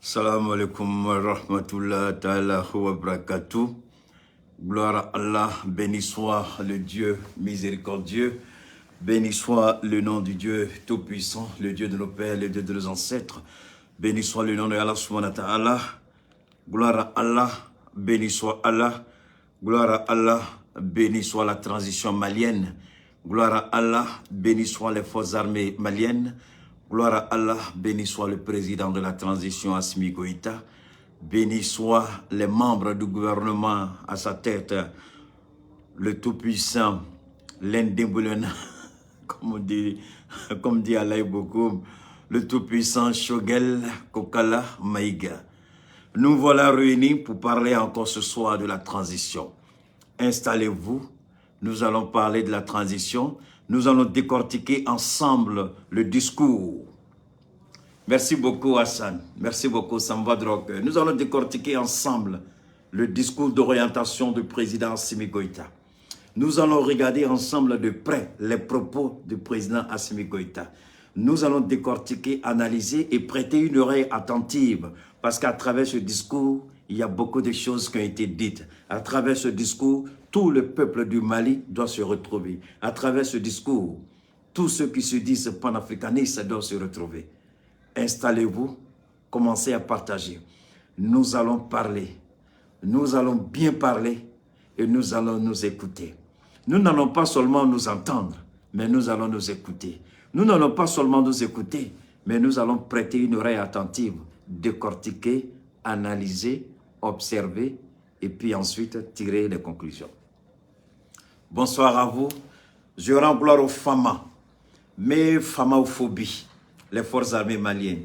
Salam alaikum wa rahmatullah ta'ala wa barakatuh. Gloire à Allah, béni soit le Dieu miséricordieux, béni soit le nom du Dieu tout-puissant, le Dieu de nos pères, le Dieu de nos ancêtres, béni soit le nom de Allah subhanahu wa ta'ala. Gloire à Allah, béni soit Allah, gloire à Allah, béni soit la transition malienne, gloire à Allah, béni soit les forces armées maliennes, gloire à Allah, béni soit le président de la transition Assimi Goïta, béni soit les membres du gouvernement à sa tête, le tout-puissant, l'indéboulonnable, comme dit Allah Bokoum, le tout-puissant Shogel Kokala Maïga. Nous voilà réunis pour parler encore ce soir de la transition. Installez-vous, nous allons parler de la transition. Nous allons décortiquer ensemble le discours. Merci beaucoup Hassan, merci beaucoup Samba Drog. Nous allons décortiquer ensemble le discours d'orientation du président Assimi Goïta. Nous allons regarder ensemble de près les propos du président Assimi Goïta. Nous allons décortiquer, analyser et prêter une oreille attentive parce qu'à travers ce discours, il y a beaucoup de choses qui ont été dites. À travers ce discours, tout le peuple du Mali doit se retrouver. À travers ce discours, tous ceux qui se disent panafricanistes doivent se retrouver. Installez-vous, commencez à partager. Nous allons parler, nous allons bien parler et nous allons nous écouter. Nous n'allons pas seulement nous entendre, mais nous allons nous écouter. Nous n'allons pas seulement nous écouter, mais nous allons prêter une oreille attentive, décortiquer, analyser, observer et puis ensuite tirer les conclusions. Bonsoir à vous. Je rends gloire aux FAMA, mes FAMAophobie, les forces armées maliennes.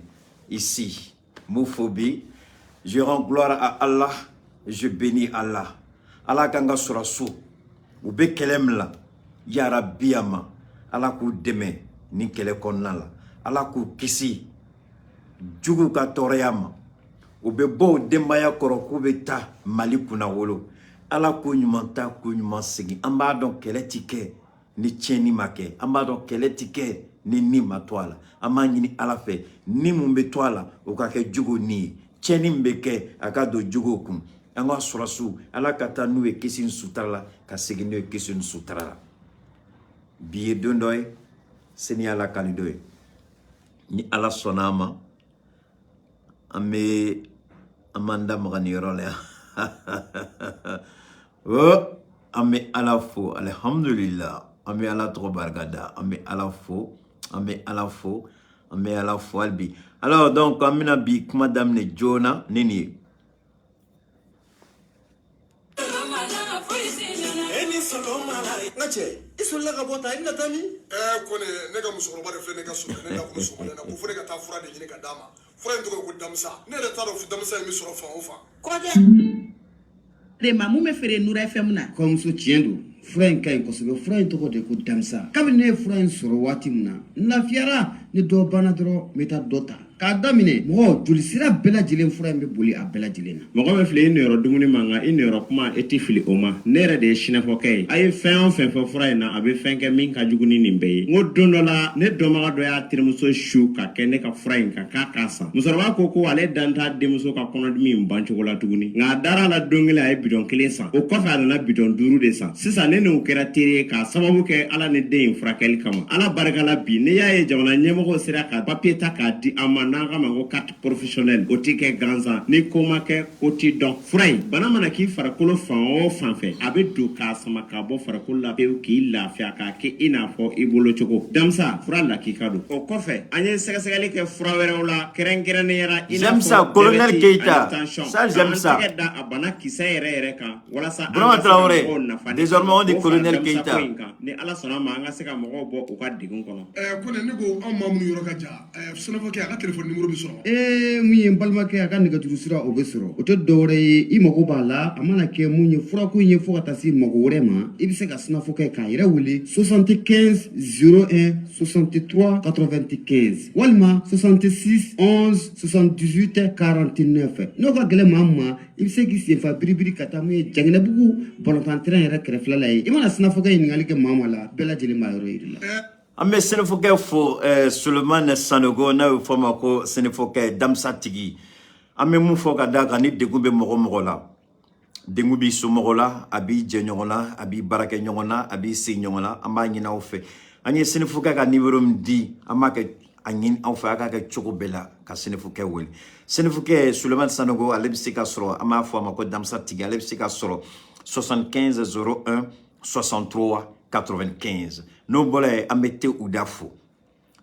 Ici, Mouphobie. Je rends gloire à Allah, je bénis Allah. Allah kanga surasu, ube kelemla, yara biyama, Allah kou deme, ni kele konnala, Allah kou kisi, jugu ka toreyama, ube bo dembaya koroku beta Mali kuna wolo, Allah kou nyumanta kou nyumansegi, amba don kele tike, ni tieni make, amba don kele tike, ni matwala, amba nyini ala fe, ni mumbe twala, ukake jugu ni, tieni mbeke, akado jugu kum, anga surasu, ala kata nuwe kisin sutrala, kasegi nuwe kisin sutrala. Biye dondoy, seni ala kalidoy. Ni ala sonama, ame amanda maganirole. Oh, ame ala fo, alhamdulillah, ame ala trobargada, ame ala fo, ame ala fo, ame ala fo albi. Alors donc, amina bi madame ne Jona nini. Ngache, isola ka bota ina tami? Kone nega musokoroba de fle nega so nega ko so na ko fure ka ta fura de nyine ka dama. Fura ndo ko damsa. Ne de taro fu damsa mi soro fa ofa. Ko de mamu me fere Nura FM na. Comme so tiendo. Fura in kai ko so fura in to ko de ko damsa. Kabine fura in soro wati muna. Na fiara ni do bana dro meta dota. Ka damine mo juli sira bela jilen fura in be boli a bela jilen na. Mo ko me fle in euro dumuni manga in euro kuma eti fili oma. Nere de shina ko kai. Ay fen fura in na abe fenke min ka juguni nimbe. Ngo donola ne do ma do ya tirmuso shu ka kene ka fura in ka kasa. Musarwa ko ko ale danta de muso ka kono mi mbancho ko la tuguni. Nga dara la dongile ay bidon kilesa. O ko fa na bidon duru de sa. Sisa ne no kera tere ka sababu ke ala ne de infrakel kama. Ala barkala bi ne ya e jamana nyemo ko sira ka papier ta ka di amananga mango carte professionnel o tike ganza ni koma ke koti don fray bana mana ki farakolo fan o fan fe abe do ka sama ka bo farakolo la pe ki lafia ka ke ina fo ibolo choko damsa fra la ki kado o kofe anye segasegale ke fra were la keren yara ina J'aime ça, colonel Keita. Ça, j'aime ça. Abana kisa yere ka wala sa Bravo Traoré. Désormais, on dit colonel Keita. Ni ala sona ma nga seka mo bo o ka digun kono Kone nego an mamu yoro ka ja. Sonofo ke aka telephone numéro bi soro. Muye balma ke aka nega turu sira o be soro o to dore I mako bala amana ke munye fura ko nye fo ka tasi mako wore ma I bi se ka sona fo ke ka ira wuli 75 01 63 95 walma 66 11 78 49 no ka gele mamma I bi se ki se fa biribiri kata muye jangina bugu bolontan train yera krefla lay I mana sona fo ke ngali ke mama la bela jeli ma yoro irila Ame Sénéfoke fo Suleiman Sanogo na ufoma ko Sénéfoke Damsa Tigi. An bɛ mun fɔ ka d'a kan ni degun bɛ mɔgɔ mɔgɔ la, degun b'i somɔgɔ la, a b'i jɛ ɲɔgɔn na, a b'i baarakɛ ɲɔgɔn na, a b'i se ɲɔgɔn na, an b'a ɲini aw fɛ. An ye Senefukɛ ka numéro min di, an b'a kɛ a ɲini aw fɛ, a k'a kɛ cogo bɛɛ la ka Senefukɛ wele. Senefukɛ Sulemani Sanogo, ale bɛ se ka sɔrɔ, an b'a fɔ a ma ko Damsa Tigi, ale bɛ se ka sɔrɔ 75 01 63 95. N'o bɔra yen, an bɛ te u da fo.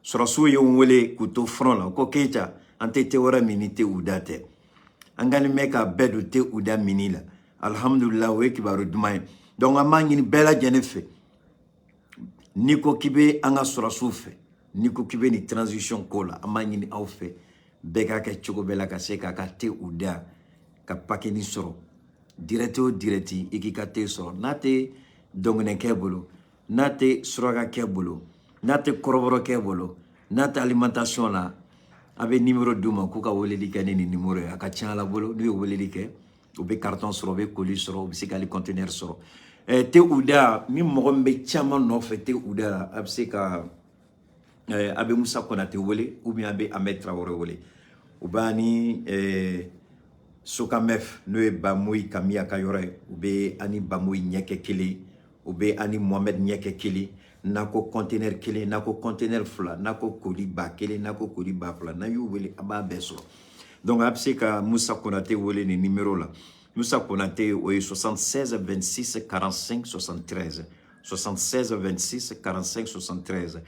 Sɔrɔsiw ye n wele k'u to front la, ko Keita, an tɛ te wɛrɛ min ni te u da tɛ. An ka nin mɛn ka bɛɛ don te u da mini la. Alhamdulillah, o ye kibaru duman ye. Donc an b'a ɲini bɛɛ lajɛlen fɛ. N'i ko k'i bɛ an ka sɔrɔsiw fɛ, n'i ko k'i bɛ ni transition ko la, an b'a ɲini aw fɛ. Bɛɛ k'a kɛ cogo bɛɛ la ka se k'a ka te u da ka pakeni sɔrɔ. Direct o direct, i k'i ka te sɔrɔ. N'a tɛ dɔngɔnɛkɛ bolo, n'a tɛ surakakɛ bolo, n'a tɛ kɔrɔbɔrɔkɛ bolo, n'a tɛ alimentation la, a bɛ numéro d'u ma k'u ka weleli kɛ ni numéro ye. A ka ca Ala bolo, n'u ye weleli kɛ, u bɛ carton sɔrɔ, u bɛ colis sɔrɔ, u bɛ se ka hali conteneur sɔrɔ. Te u da, ni mɔgɔ min bɛ caman nɔfɛ te u da la, a bɛ se ka a bɛ Musa Konate wele, ou bien a bɛ Ahmed Traoré wele. U b'a ni Sokamef, n'o ye Bamoui Kamiya ka yɔrɔ ye, u bɛ ani Bamoui ɲɛkɛ kelen, u bɛ ani Mohamed ɲɛkɛ kelen, n'a ko conteneur kelen, n'a ko conteneur fila, n'a ko colis ba kelen, n'a ko colis ba fila, n'a y'u wele, a b'a bɛɛ sɔrɔ. Donc a bɛ se ka Musa Konate wele ni numéro la. Musa Konate o ye 76 26 45 73 76 26 45 73.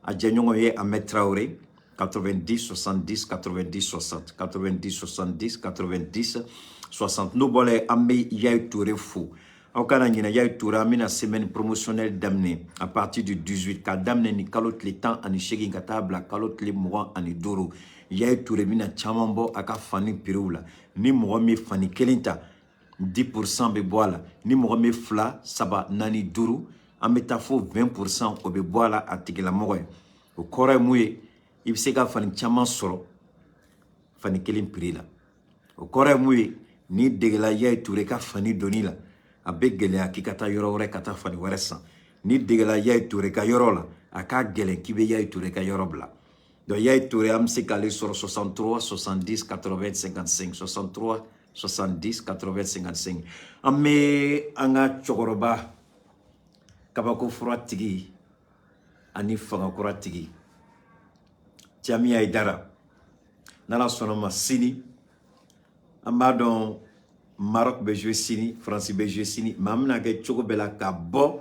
A jɛɲɔgɔn ye Ahmed Traoré 90 70 90 60 90 70 90 60. N'o bɔra yen, an bɛ Yayi Touré fo. Aw kana ɲinɛ Yayi Touré, an bɛna semaine promotionnelle daminɛ à partir du 18 ka daminɛ ni kalo tile 18 ka taa bila kalo tile 25. Yayi Touré bɛna caman bɔ a ka fani prix la. Ni mɔgɔ min fani kelen ta 10% bɛ bɔ a la. Ni mɔgɔ min 2, 3, 4, 5, an bɛ taa fo 20% o bɛ bɔ a la a tigilamɔgɔ ye. O kɔrɔ ye mun ye? I bɛ se ka fani caman sɔrɔ fani kelen prix la. O kɔrɔ ye mun ye? N'i degela Yayi Touré ka fani donni la, a bɛ gɛlɛya k'i ka taa yɔrɔ wɛrɛ ka taa fani wɛrɛ san. N'i degela Yayi Touré ka yɔrɔ la, a ka gɛlɛn k'i bɛ Yayi Touré ka yɔrɔ bila. Donc Yayi Touré, an bɛ se k'ale sɔrɔ 63 70 80 55 63 70 80 55. An bɛ an ka cɛkɔrɔba kabako fura tigi ani fangakura tigi Jami Aidara, n'Ala sɔnna ma sini, an b'a dɔn Maroc bɛ jouer sini, France bɛ jouer sini, mais an bɛna kɛ cogo bɛɛ la ka bɔ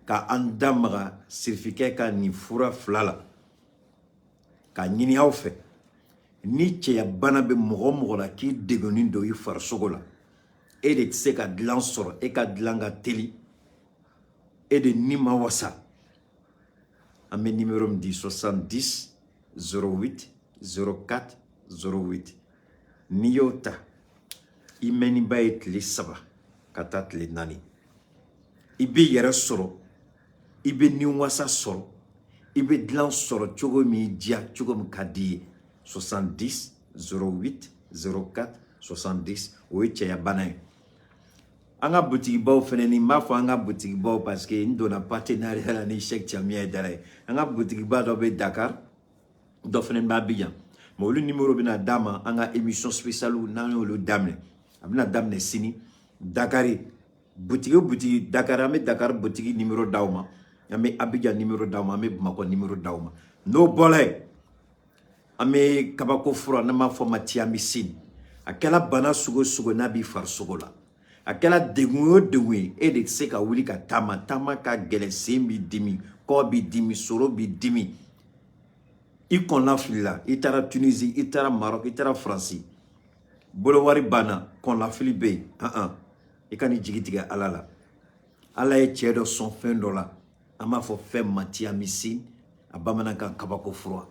ka an da maga Sirifikɛ ka nin fura fila la. Ka ɲini aw fɛ, ni cɛya bana bɛ mɔgɔ mɔgɔ la k'i degunnen don i farisogo la, e de tɛ se ka dilan sɔrɔ, e ka dilan ka teli, e de ni ma wasa. An bɛ numéro min di 70 08 04 08. N'i y'o ta, i mɛnniba ye tile 3 ka taa tile 4. I bɛ yɛrɛ sɔrɔ, i bɛ ni wasa sɔrɔ, i bɛ dilan sɔrɔ cogo min diya, cogo min ka di ye. 70 08 04 70. O ye cɛya bana ye. An ka butigibaw fɛnɛ ni, n b'a fɔ an ka butigibaw parce que n donna partenariat la ni Cheikh Jami Aidara ye. An ka butigiba dɔ bɛ Dakar, dɔ fɛnɛ bɛ Abidjan. Mais olu numéro bɛna d'a ma an ka émission spéciale n'an y'olu daminɛ. A bɛna daminɛ sini. Dakari, butigi o butigi, Dakar, an bɛ Dakar butigi numéro d'aw ma. An bɛ Abidjan numéro d'aw ma, an bɛ Bamako numéro d'aw ma. N'o bɔra yen, an bɛ kabako fura n'an b'a fɔ ma Tiamicine. A kɛla bana sugu o sugu n'a b'i farisogo la. A kɛla degun o degun ye, e de tɛ se ka wuli ka taama, taama ka gɛlɛn, sen b'i dimi, kɔ b'i dimi, soro b'i dimi. I kɔnna fili la, i taara Tunisie, i taara Maroc, i taara France. Bolo wari banna, kɔnna fili bɛ yen. I ka n'i jigi tigɛ Ala la. Ala ye cɛ dɔ sɔn fɛn dɔ la. An b'a fɔ fɛn ma Tiamicine, a bamanankan kabako fura.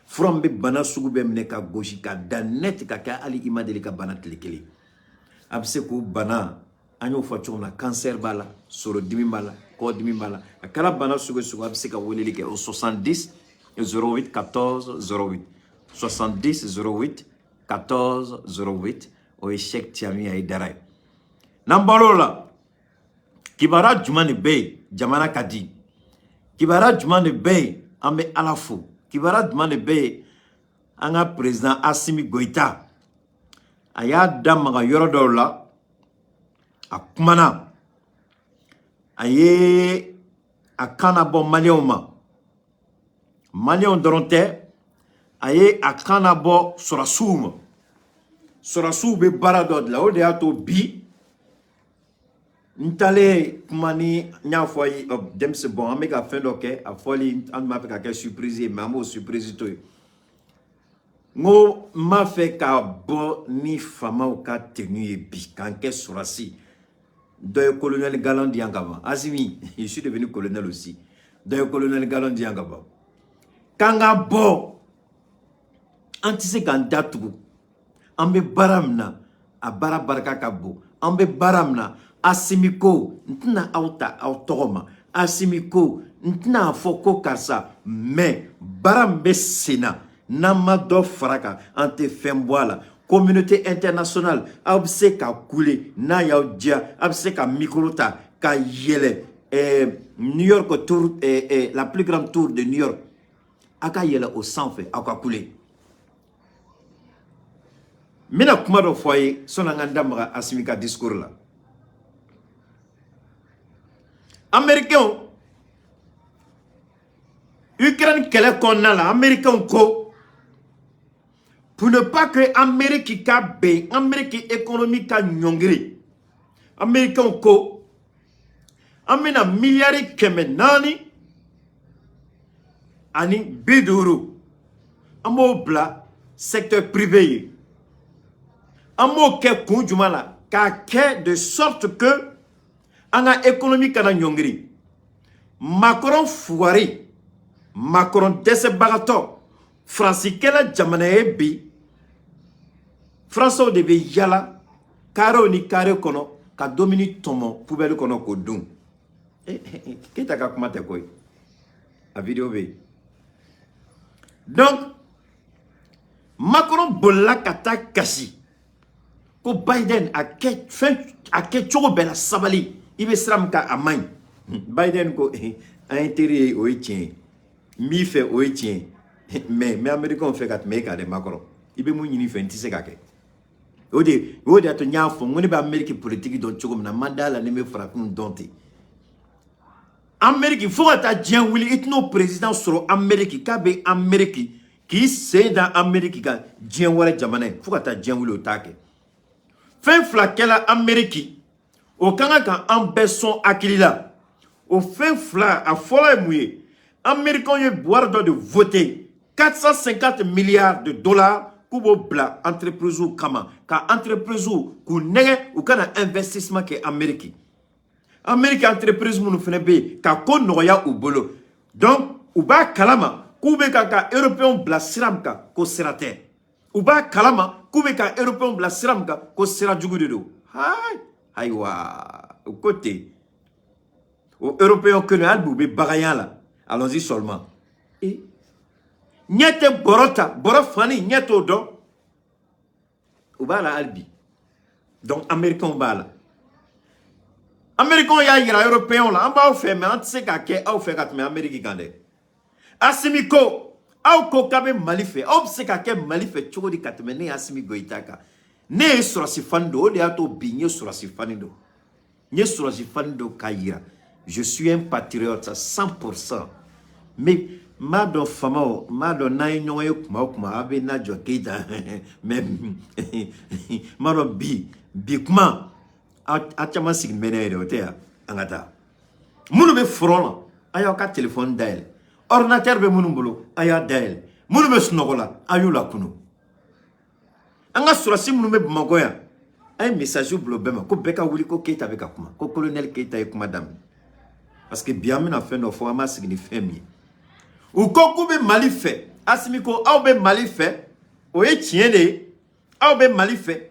Fura min bɛ bana sugu bɛɛ minɛ ka gosi ka da net ka kɛ hali i ma deli ka bana tile kelen. A bɛ se k'o bana, an y'o fɔ cogo min na, cancer b'a la, sorodimi b'a la, kɔdimi b'a la. A kɛra bana sugu o sugu a bɛ se ka weleli kɛ o 70 08 14 08 70 08 14 08. O ye Cheikh Jami Aidara ye. N'an bɔr'o la, kibaruya jumɛn de bɛ yen jamana ka di? Kibaruya jumɛn de bɛ yen an bɛ Ala fo? Kibaruya jumɛn de bɛ yen anga président Assimi Goïta aya damaga yoro dɔw la a kumana a ye a kana bɔ maliyɛnw ma maliyɛnw dɔrɔn tɛ a ye a kana bɔ sɔrɔsiw ma sɔrɔsiw bɛ baara dɔ dilan o de y'a to bi n talen kuma ni n y'a fɔ ye denmisɛn bɔn an bɛ ka fɛn dɔ kɛ a fɔli an b'a fɛ ka kɛ surprise ye mais an b'o surprise to yen n ko n b'a fɛ ka bɔ ni faamaw ka tenue ye bi k'an kɛ sɔrɔsi dɔ ye colonel Galan di yan ka ban Assimi je suis devenu colonel aussi dɔ ye colonel Galan di yan ka ban k'an ka bɔ an tɛ se k'an datugu an bɛ baara min na a baara barika ka bon an bɛ baara min na Assimi ko n tɛna aw ta aw tɔgɔ ma Assimi ko n tɛna fɔ ko karisa mais baara min bɛ sen na n'an ma dɔ fara kan an tɛ fɛn bɔ a la communauté internationale aw bɛ se ka kule n'a y'aw diya aw bɛ se ka micro ta ka yɛlɛ New York tour la plus grande tour de New York a ka yɛlɛ o sanfɛ aw ka kule n bɛna kuma dɔ fɔ a ye sɔnni an ka n da maga Assimi ka discours la Américains Ukraine kɛlɛ kɔnɔna la Américains ko pour ne pas que Amérique ka ben Amérique économique ka ɲɔngiri Américains ko an bɛna miliyari 400 ani 50 an b'o bila secteur privé ye an b'o kɛ kun jumɛn la k'a kɛ de sorte que an ka économie kana ɲɔngiri Macron fugari Macron dɛsɛbagatɔ Fransikɛla jamana ye bi Français de bɛ yala carreau ni carré kɔnɔ ka domini tɔmɔ poubelle kɔnɔ k'o dun Keita ka kuma tɛ koyi a vidéo bɛ yen donc Macron bolila ka taa kasi ko Biden a kɛ cogo bɛɛ la sabali i bɛ sira min kan a man ɲi Biden ko an ye teri ye o ye tiɲɛ ye n b'i fɛ o ye tiɲɛ ye mais Américains fɛ ka tɛmɛ e kan dɛ Macron i bɛ mun ɲini fɛ n tɛ se ka kɛ o de y'a to n y'a fɔ n ko ne bɛ Amérique politique dɔn cogo min na n ma d'a la ni n bɛ farafinw dɔn ten Amérique fo ka taa diɲɛ wuli i tɛn'o président sɔrɔ Amérique k'a bɛ Amérique k'i sen da Amérique kan diɲɛ wɛrɛ jamana ye fo ka taa diɲɛ wuli o t'a kɛ fɛn fila kɛla Amérique o ka kan ka an bɛɛ sɔn hakili la o fɛn fila a fɔlɔ ye mun ye Américains ye wari dɔ de voté 450 milliards de dollars k'u b'o bila entreprise kama ka entreprise k'u nɛgɛ u kana investissement kɛ Amérique Amérique entreprise minnu fana bɛ yen ka ko nɔgɔya u bolo donc u b'a kalama k'u bɛ ka européens bila sira min kan ko sira tɛ u b'a kalama k'u bɛ ka européens bila sira min kan ko sira jugu de don ayiwa o ko ten o européens kelen hali bi u bɛ baganya la allons-y seulement ɲɛ tɛ bɔrɔ ta bɔrɔ fani ɲɛ t'o dɔn u b'a la hali bi donc Américains b'a la Américains y'a yira européens la an b'aw fɛ mais an tɛ se k'a kɛ aw fɛ ka tɛmɛ Amérique kan dɛ Assimi ko aw ko k'a bɛ Mali fɛ aw bɛ se ka kɛ Mali fɛ cogo di ka tɛmɛ ne Assimi Goïta kan ne ye sɔrɔsi fani don o de y'a to bi n ye sɔrɔsi fani don n ye sɔrɔsi fani don k'a yira je suis un patriote 100% mais m'a dɔn famaw m'a dɔn n'an ye ɲɔgɔn ye kuma o kuma aw bɛ na jɔ Keita mais m'a dɔn bi kuma a caman sigilen bɛ ne yɛrɛ o tɛ yan an ka taa minnu bɛ front la a y'aw ka téléphone dayɛlɛ ordinateur bɛ minnu bolo a y'a dayɛlɛ minnu bɛ sunɔgɔ la a y'u lakunu an ka sɔrɔsi minnu bɛ Bamakɔ yan a ye message bila o bɛɛ ma ko bɛɛ ka wuli ko Keita bɛ ka kuma ko colonel Keita ye kuma daminɛ parce que bi an bɛna fɛn dɔ fɔ an b'a sigi ni fɛn min ye u ko k'u bɛ Mali fɛ Assimi ko aw bɛ Mali fɛ o ye tiɲɛ de ye aw bɛ Mali fɛ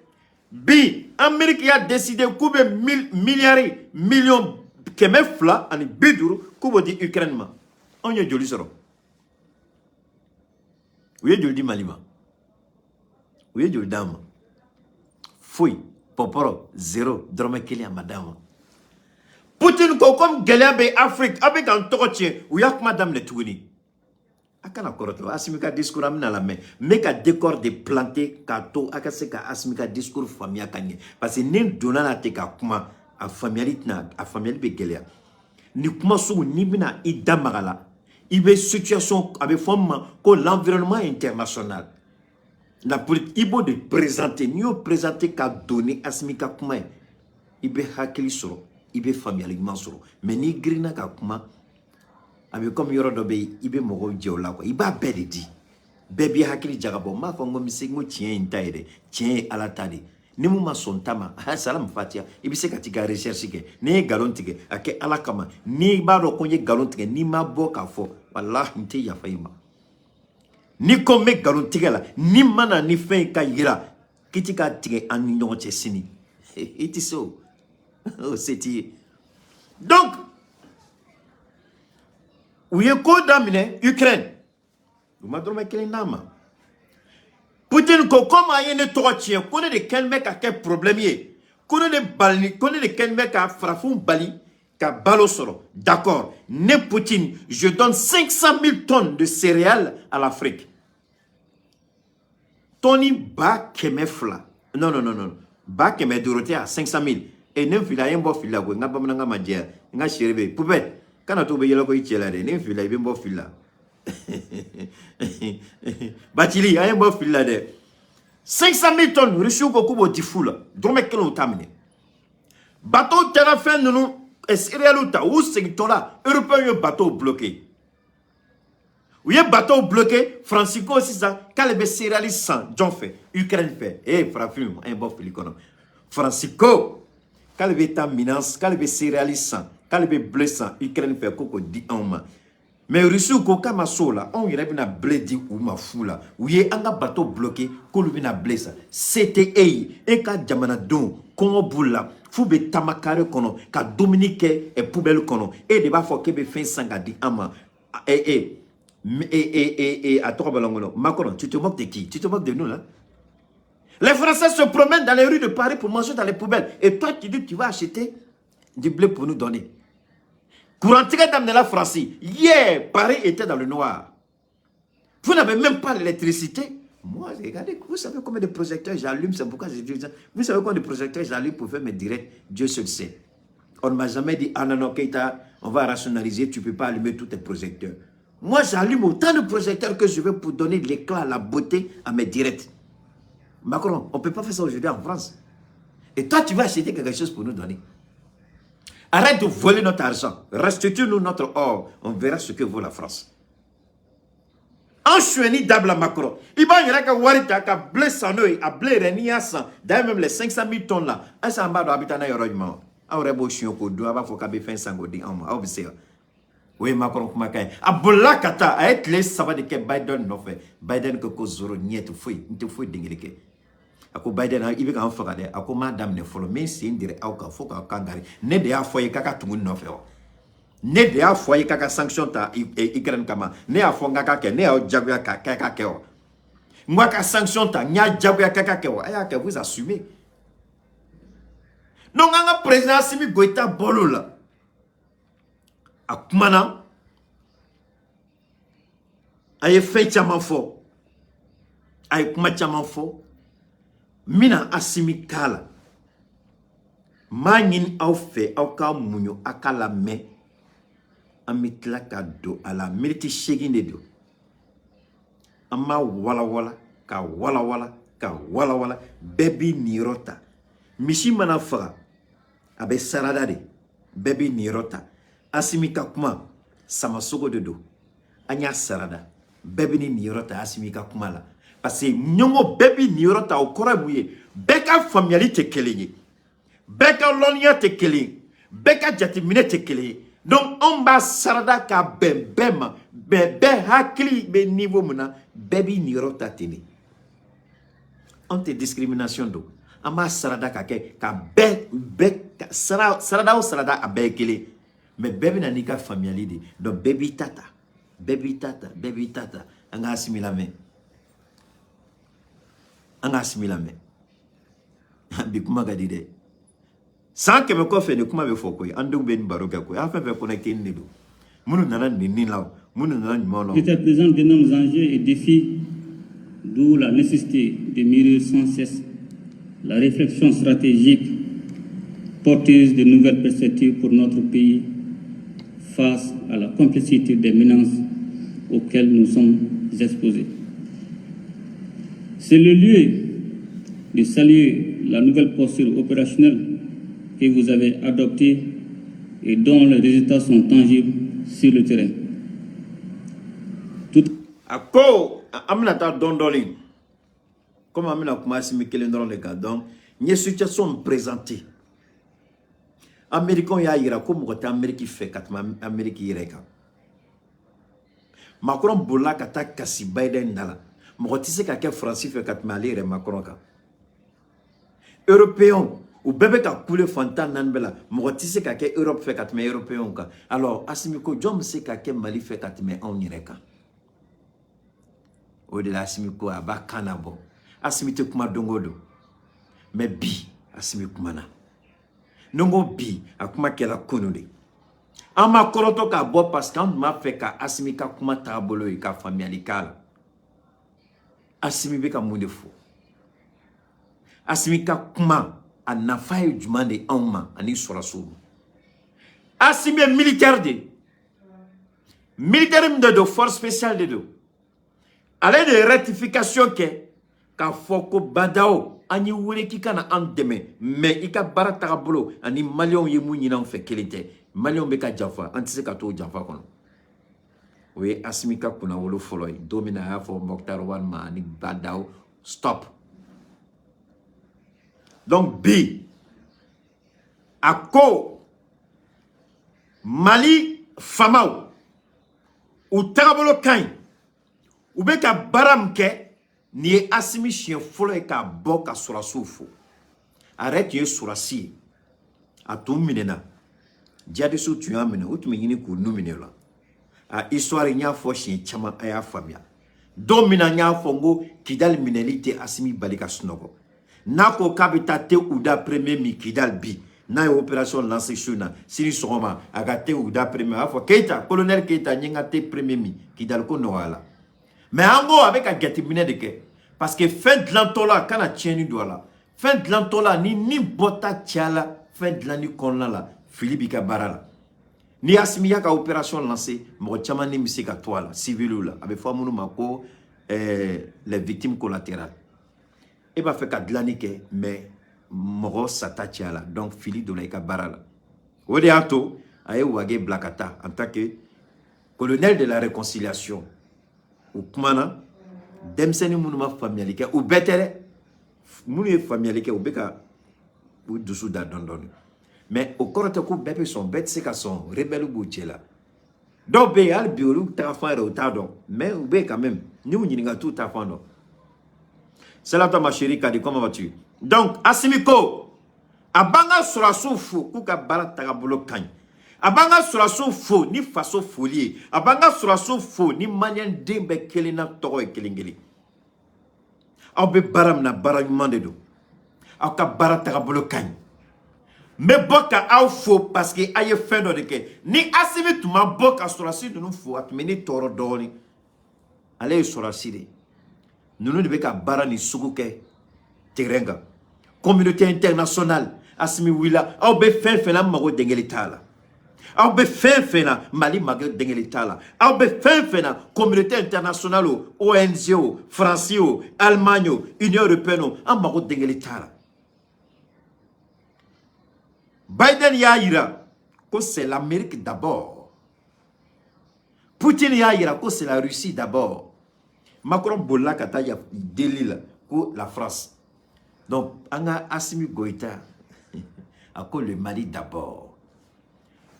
bi Amérique y'a décidé k'u bɛ miliyari miliyɔn 250 k'u b'o di Ukraine ma anw ye joli sɔrɔ u ye joli di Mali ma u ye joli d'an ma foyi pɔpɔrɔ 0 dɔrɔmɛ 1 a ma d'an ma Poutine ko comme gɛlɛya bɛ Afrique a bɛ k'an tɔgɔ tiɲɛ u y'a kuma daminɛ tuguni akana koroto asimika discours amna la mais ka décor de planter ka to akaseka asimika discours famia kanye parce que nin donana te ka kuma a familiarité a familiarité be gelia ni kuma sugu ni bina idamagala ibe situation avec forme ko l'environnement international la politique ibo de présenter ni o présenter ka donner asimika kuma ibe hakili soro ibe familialement soro mais ni grina ka kuma avec comme yoro do be ibe mogo diola ko iba bede di bebi hakili jagabo ma fongo misingo tien ntaire tien ala tadi ni mu masontama salam fatia ibi se katika recherche ke ni galon tige ake ala kama ni ba do konye galon tige ni ma boka fo wallahi nte ya faima ni ko me galon tige la ni mana ni fe ka yira kitika tige an nyonche sini it is so oh c'est donc où est quoi d'amener Ukraine? Vous m'avez donné quel nom? Poutine, comment il y a une tortue? Connaît de quel mec a quel problème? Connaît de bali, connaît de quel mec a frappé bali, qu'a balo solo. D'accord. Ne Poutine, je donne 500 000 tonnes de céréales à l'Afrique. Tony ba keme fla. Non. Ba keme Dorothée à 500 000. Et ne fila yembo fila go nga bamanga madia nga shiribe poubelle. Quand tu veux ko itchelade ne fila ibembo fila. Batili ayembo fila de 500 000 tonnes reçu ko kubo tifula. Drome kelo tamine. Bateau terrain nous céréaluta ou sectola européen bateau bloqué. Oui, bateau bloqué, Francisco aussi ça, calme céréales sans, John fait, Ukraine fait, frafum, un bon filicono. Francisco, calme ta minance, calme céréales sans, calme bleu sans, Ukraine fait, coco dit en main. Mais Russie, coca ma sola, on y a blé dit ou ma foula, oui, un bateau bloqué, colubina blessa, c'était et quand Jamana don, comment boula, foube tamakare kono, ka Dominique et poubelle kono, et de bas faut que fin sanga dit ama, à toi, Macron, tu te moques de qui? Tu te moques de nous, là? Les Français se promènent dans les rues de Paris pour manger dans les poubelles. Et toi, tu dis que tu vas acheter du blé pour nous donner. Courant tiré dans la France, hier, Paris était dans le noir. Vous n'avez même pas l'électricité. Moi, regardez, vous savez combien de projecteurs j'allume, c'est pourquoi je dis ça. Vous savez combien de projecteurs j'allume pour faire mes directs? Dieu seul sait. On ne m'a jamais dit, ah non, Keita, on va rationaliser, tu ne peux pas allumer tous tes projecteurs. Moi, j'allume autant de projecteurs que je veux pour donner l'éclat, la beauté à mes directs. Macron, on ne peut pas faire ça aujourd'hui en France. Et toi, tu vas acheter quelque chose pour nous donner. Arrête de voler notre argent. Restitue-nous notre or. On verra ce que vaut la France. En chueni d'abla Macron. Il va y avoir un warita qui a blé sans œil, a blé renia sans. D'ailleurs, même les 500 000 tonnes là. Un samba d'habitant à Yorojman. Un rebo chien au dos, avant qu'il y ait fait un sangodi en moi. Oui, Macron, Makaï. Abola kata, a être les savants de Biden n'ont fait. Biden que Kozoro niet fouille, ne te fouille d'ingéliqué. Ako Biden, il veut qu'en faire des, ako madame ne follow, mais c'est indire, ako faut qu'en kangari. Ne de a foyer kaka tout le monde n'en fait. Ne de a foyer kaka sanction ta, ikren kama. Ne a fonga kaka, ne a jaguya kaka keo. Moi ka sanction ta, nya jaguya kaka keo. Aya que vous assumez. Non, nga président Simi Goïta Bolo là. Akumana aye fait chaman fo aye kuma chaman fo mina asimi kala mangin au fe au ka munyo akala me amitla ka do ala militi shegine do ama wala wala baby nirota mishi mana fara abe sarada de baby nirota asimika kuma sama sogo de do anya sarada bebi ni nirota asimika kuma la parce que nyongo bebi nirota o kora buye beka familialité kelenye beka lonia te kelen beka jatimine te kelen donc on ba sarada ka bembema bebe hakli be niveau muna bebi nirota tini anti discrimination do ama sarada ka ke ka be sarada o sarada abekele. Mais bébé n'a ni qu'à familialité. Donc baby tata, on a assimilé la main. On a assimilé la main. Bikuma gadide. Sans que me coffre ne kuma be foko. Andou ben baroka ko. Enfin be connecter ni do. Munu nana ni la. L'État présente d'énormes enjeux et défis, d'où la nécessité de mûrir sans cesse la réflexion stratégique porteuse de nouvelles perspectives pour notre pays face à la complexité des menaces auxquelles nous sommes exposés. C'est le lieu de saluer la nouvelle posture opérationnelle que vous avez adoptée et dont les résultats sont tangibles sur le terrain. Comme Amina commencé à me dans le cas, donc, il y a une situation présentée. Américains y a ira comme quand Amérique fait quand Amérique ira. Macron bola kata kasi Biden dala. Moi tu sais qu'à Français fait quand Mali et Macron ka. Européens ou bébé ka coulé fontaine nanbela. Moi tu sais qu'à Europe fait quand mais Européens ka. Alors asimiko jom sait qu'à Mali fait quand mais on ira ka. Au-delà asimiko aba kanabo. Asimite kuma dongodo. Mais bi asimiko mana. Nongo bi akuma kela konode. Ama koroto ka bo parce qu'on m'a fait ka asimika kuma tabolo e ka familial. Asimi be ka munde fo. Asimika kuma anafa e jumande anma ani soraso. Asimi militaire de. Militaire de force spéciale de do. Allez de rectification ke ka foko badao. Ani wele ki kana an deme mais ika barata bolo ani malion ye mu nyina fe kelite malion be ka jafa antise ka to jafa kono we asimika kuna wolo foloi domina ya fo Mokhtar Wan ma ani badao stop. Donc B ako Mali famao ou tabolo kain ou be ka baram ke ni asimi chien folo e ka boka sur la soufou. Arrête ye sur la si. A tout minena. Diade sou tu amene ou tu mini ku nu minela. A histoire nya fo chien chama aya famia. Domina nya fongo kidal minelite asimi balika snogo. Nako kabita te uda premier mi kidal bi. Na opération lancée chuna sini soma agate uda premier afo Keita colonel Keita nyinga te premier mi kidal ko noala. Mais en gros, avec un gâtimine de que. Parce que fin de l'antola, quand on tient du doigt là, fin de l'antola, ni bota tiala, fin de l'année qu'on là, Philippe Barala. Ni asimiya ka opération lancée, mo chama ni misika toile, civil là, avec fois mako les victimes collatérales. Et bah fait ka de l'année que, mais mo sata tiala, donc Philippe Dolaika Barala. Ode ato, aye wage blakata, en tant que colonel de la réconciliation. Ou kumana demseni munuma familialike ou betere munu familialike ou beka ou dusu da dondon mais au korote ko bebe son bet se ka son rebelle boutela do be al biolu ta fa re ta don mais ou be quand même ni mu nyinga tout ta fa non. Salam ta ma chérie Kadi, comment vas-tu? Donc asimiko abanga sura sufu kuka barata ka bolo kan. Abanga suraso fo ni faso folie. Abanga suraso fo ni manien dembe kelina toro e kelingeli. Abe baram na baragman de do. Aka barata ka bolo kan. Me boka au fo parce que aye fin de ke. Ni asimi tuma boka surasi de nous fo atmeni toro doni. Ale surasi de. Nous ne beka bara ni suguke terenga. Communauté internationale asimi wila au be fin fena mago dengeli tala. Aw be fena Mali magre dengeli tala. Aw be fena communauté internationale ONG France Allemagne Union européenne am mago dengeli tala. Biden ya ira que c'est l'Amérique d'abord. Poutine ya ira que c'est la Russie d'abord. Macron bolla kata ya delila que la France. Donc anga Assimi Goïta à cause le Mali d'abord.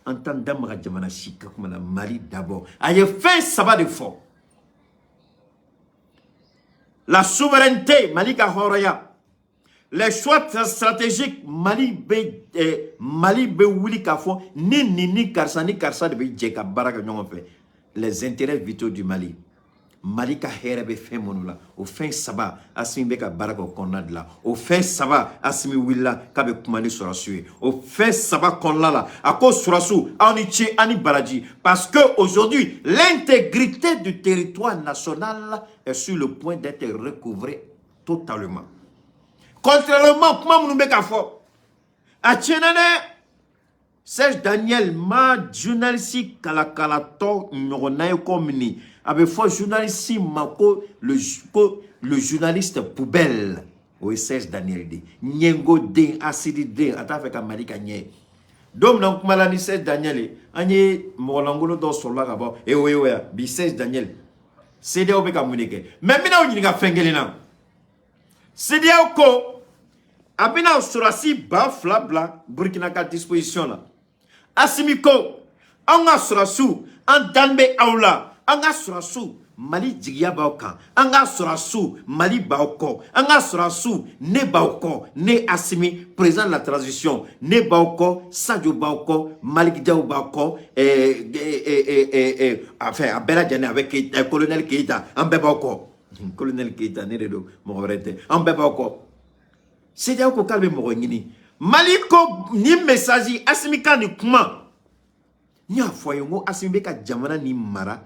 En tant d'Amra Djamana Chika, comme la Mali d'abord. Aïe fait sabbat de fort. La souveraineté, Mali Kahoraya. Les choix stratégiques, Mali be Wuli Kafo, ni Karsa de Djeka Baraka fait. Les intérêts vitaux du Mali. Malika herebe fe monula o fin saba asimi beka baraka konadla o fin saba asimi willa kabe kumani surasue o fin saba konlala ako surasu anichi ani baraji parce que aujourd'hui l'intégrité du territoire national est sur le point d'être recouvrée totalement. Contrairement comment nous beka fo a chenane Serge Daniel ma journaliste kalakalato nyoronaye komni avec fort journaliste mako le journaliste poubelle o Serge Daniel de nyengo de asidi de ata fait Amerika nye dom na kumala ni Serge Daniel anye molangolo do sola ka bo e we bi Serge Daniel c'est de obeka munike mais mina o nyinga fengelina c'est de ko abina surasi ba flabla Burkina ka disposition là asimiko anga surasu an danbe aula anga surasu Mali jigiya bauka anga surasu Mali bauko anga surasu ne bauko ne asimi président de la transition ne bauko Sadio bauko Malik Diaw bauko enfin abela jane avec colonel Keita ambe bauko colonel Keita ne redo mo rete ambe bauko c'est dia ko kalbe mo ngini Maliko ni message asimika ni kuma ni afoyongo asimika jamana ni mara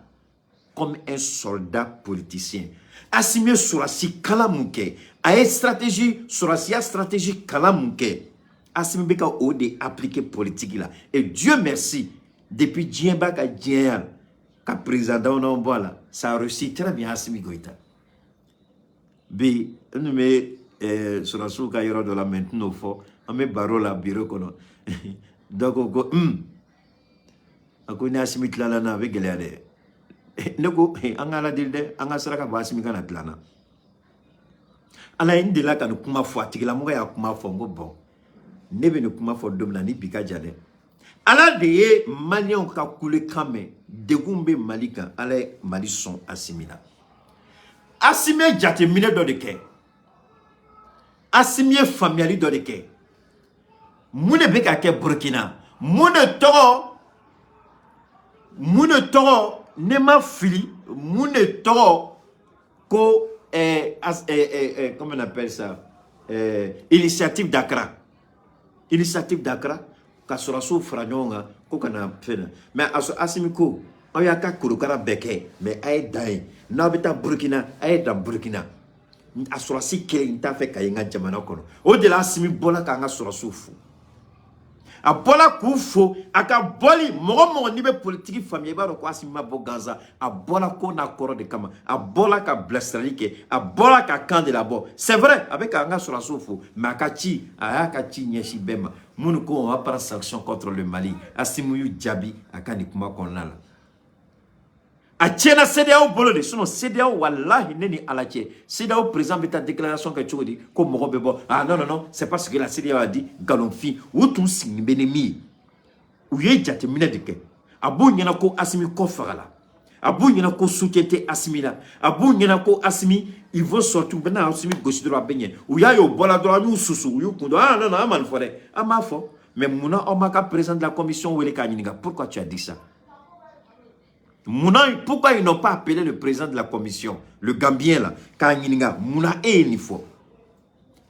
comme un soldat politicien asimie surasi kalamuke a stratégie surasi stratégie kalamuke asimika o de appliquer politique là et Dieu merci depuis Djemba ka Djemba ka président non voilà ça a réussi très bien asimi goita bi nous mais surasu ka yoro de la maintenant fort ame baro la bureau kono donc ko akuni asimi tlana na avec gelade nego angala dilde anga saraka basimi kana tlana ala indi la kan kuma fo atigila mo ya kuma fo ngo bon nebe ne kuma fo domna ni bika jade ala de malion ka kule kame degumbe malika ala mali son asimina asime jate mine do de ke asimie familiali do de ke Moune beka ke Burkina Moune toro nema fili Moune toro ko comment on appelle ça initiative d'Accra kasora so franyonga ko kana fena mais asimiko oyaka kurukara beke mais ay dai na beta Burkina ay da Burkina asora si ke nta fe kayinga jamana kono o de la asimi bola ka nga sora sufu a bola kufo aka boli mogo ni be politique famille ba ko asima boganza a bola ko na koro de kama a bola ka blastrike a bola ka kande la bo c'est vrai avec anga sur la soufou makachi aka chi nyeshi bema munu ko on va prendre sanction contre le Mali asimu jabi aka ni kuma konala a tchena CDAO bolode sinon CDAO wallahi neni alache CDAO président de ta déclaration que tu dis comme Robebo ah non c'est parce que la CDAO a dit galonfi ou tout signe benemi ou ye jate mina de ke abu nyana ko asimi ko fagala abu nyana ko soutien asimila abu nyana ko asimi il veut sortir bena asimi gauche droit benye ou ya yo bola droit nous susu yo kundo ah non amal fore amafo mais muna omaka président de la commission wele kanyinga pourquoi tu as dit ça? Mouna, pourquoi ils n'ont pas appelé le président de la commission, le Gambien là, Kanyininga, Mouna et Nifo,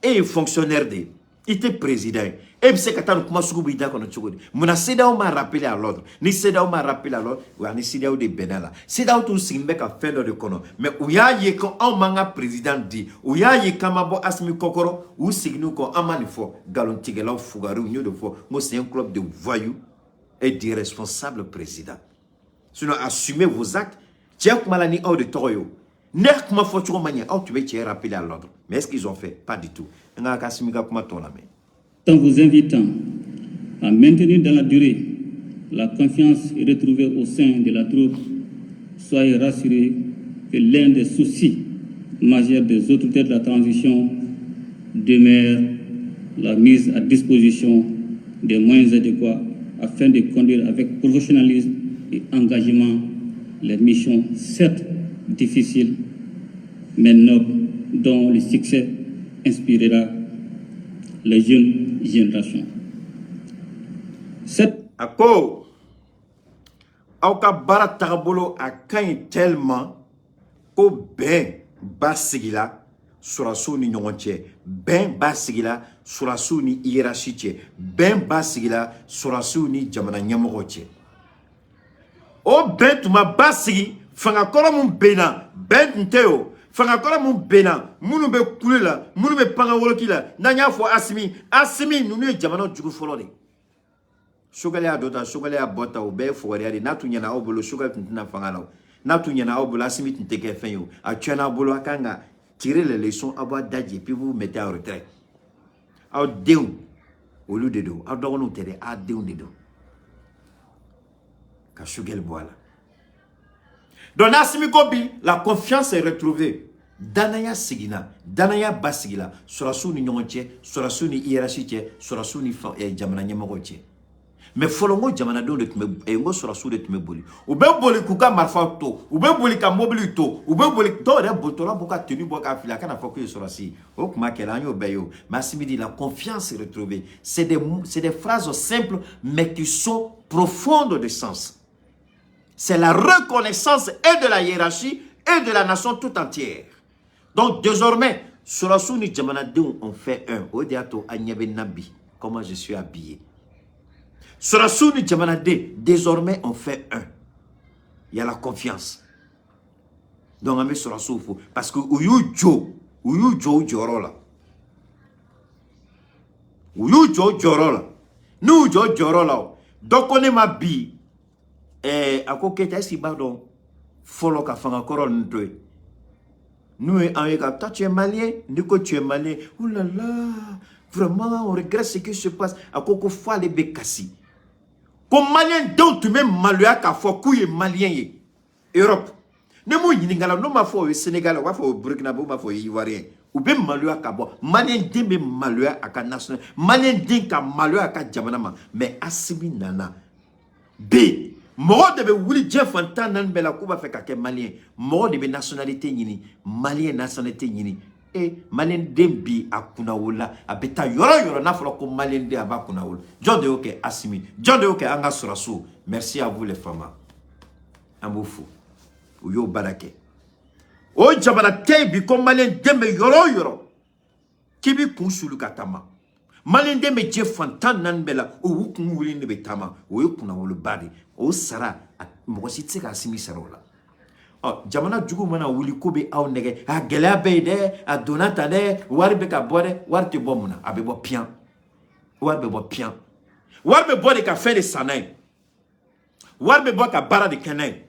et fonctionnaire de, il était président. Et c'est que tu as soukoubida qu'on a tchoukodi. Mouna Sedao m'a rappelé à l'ordre. Ni Sedao m'a rappelé à l'ordre, ou ni Sedao de Benala. Sedao tout simbek a fait de kono. Mais où ya ye kon en manga président dit, où ya ye kamabo asmi kokoro, ou signou kon amanifo, galon tigela fougarou, nyo de fo. Moi c'est un club de voyous et d'irresponsables présidents. Sinon, assumez vos actes. Tiens, malani ou de toroyo. Nek ma foturo mania, ou tu veux te rappeler à l'ordre. Mais est-ce qu'ils ont fait? Pas du tout. En vous invitant à maintenir dans la durée la confiance retrouvée au sein de la troupe, soyez rassurés que l'un des soucis majeurs des autorités de la transition demeure la mise à disposition des moyens adéquats afin de conduire avec professionnalisme et engagement les missions certes difficiles mais nobles dont le succès inspirera les jeunes générations. Auka bara tagabolo a kain tellement ko bɛn ba sigi la sɔrɔsiw ni ɲɔgɔn cɛ, bɛn ba sigi la sɔrɔsiw ni hiérarchie cɛ, bɛn ba sigi la sɔrɔsiw ni jamana ɲɛmɔgɔ cɛ. O bɛn tuma ba sigi fangakɔrɔ mun benna, bɛn tun tɛ o. Fangakɔrɔ mun benna, minnu bɛ kule la, minnu bɛ panga woloki la, n'an y'a fɔ Asimi ninnu ye jamana jugu fɔlɔ de. Sogɛlɛ y'a dɔ ta, Sogɛlɛ y'a bɔ ta, o bɛɛ ye fugariya de. N'a tun ɲɛna aw bolo, Sogɛlɛ tun tɛna fanga la. N'a tun ɲɛna aw bolo, Asimi tun tɛ kɛ fɛn ye o. A tiɲɛna aw bolo, a kan ka tirer les leçons, aw b'a daji, puis vous mettez en retrait. Aw denw, olu de don. Aw dɔgɔninw tɛ dɛ, aw denw de don. Ka Sogɛlɛ bɔ a la. Donc Asimi ko bi, la confiance est retrouvée. Danaya sigina, danaya ba sigila, sɔrɔsiw ni ɲɔgɔn cɛ, sɔrɔsiw ni hiérarchie cɛ, sɔrɔsiw ni jamana ɲɛmɔgɔw cɛ. Mais fɔlɔ n ko jamanadenw de tun bɛ n ko sɔrɔsiw de tun bɛ boli. U bɛ boli k'u ka marifaw to, u bɛ boli ka mobili to, u bɛ boli dɔw yɛrɛ bolitɔla b'u ka tenue bɔ k'a fili a kana fɔ k'u ye sɔrɔsi ye. O kuma kɛra an y'o bɛɛ ye o. Mais Asimi dit la confiance est retrouvée. C'est des phrases simples mais qui sont profondes de sens. C'est la reconnaissance et de la hiérarchie et de la nation tout entière. Donc désormais, sɔrɔsiw ni jamanadenw ont fait un. O de y'a to an ɲɛ bɛ Nabi, comment je suis habillé. Sɔrɔsiw ni jamanaden, désormais on fait un. Il y a la confiance. Donc an bɛ sɔrɔsiw fo parce que u y'u jɔ u jɔyɔrɔ la. U y'u jɔ u jɔyɔrɔ la. N'u y'u jɔ jɔyɔrɔ la, dɔ ko ne ma bi, a ko Keita est-ce qu'il b'a dɔn fɔlɔ ka fangakɔrɔ ninnu to yen. Nous, toi tu es malien, Nico tu es malien. Oh là là, vraiment on regrette ce qui se passe. À quoi qu'on fait les bécassis. Comme malien donc tu mets malien qu'à fois couille malien Europe. Ne mou yiningala no ma fo au Sénégal, ou au Burkina Faso, ma fo ivoirien. Ou bien malien qu'à boire. Malien de malien à national. Malien de qu'à malien à jamanama. Mais Asimi nana. B. Mɔgɔ de bɛ wuli diɲɛ fantan naani bɛɛ la k'u b'a fɛ ka kɛ malien. Mɔgɔ de bɛ nationalité ɲini, malien nationalité ɲini. Malien den bi a kunna wolola, a bɛ taa yɔrɔ yɔrɔ n'a fɔra ko malien den a b'a kunna wolo. Jɔn de y'o kɛ Asimi? Jɔn de y'o kɛ an ka sɔrɔsiw? Merci à vous les femmes. An b'u fo. U y'o baara kɛ. O jamana tɛ bi ko malien den bɛ yɔrɔ o yɔrɔ k'i b'i kun sulu ka taama. Malien den bɛ diɲɛ fantan naani bɛɛ la o y'u kun wuli de bɛ taama. O ye kunna woloba de. O sara mɔgɔ si tɛ se ka Asimi sara o la. Jamana jugu mana wuli ko bɛ aw nɛgɛ. A gɛlɛya bɛ yen dɛ, a donna tan dɛ, wari bɛ ka bɔ dɛ, wari tɛ bɔ mun na? A bɛ bɔ piyan. Wari bɛ bɔ piyan. Wari bɛ bɔ de ka fɛn de san n'a ye. Wari bɛ bɔ ka baara de kɛ n'a ye.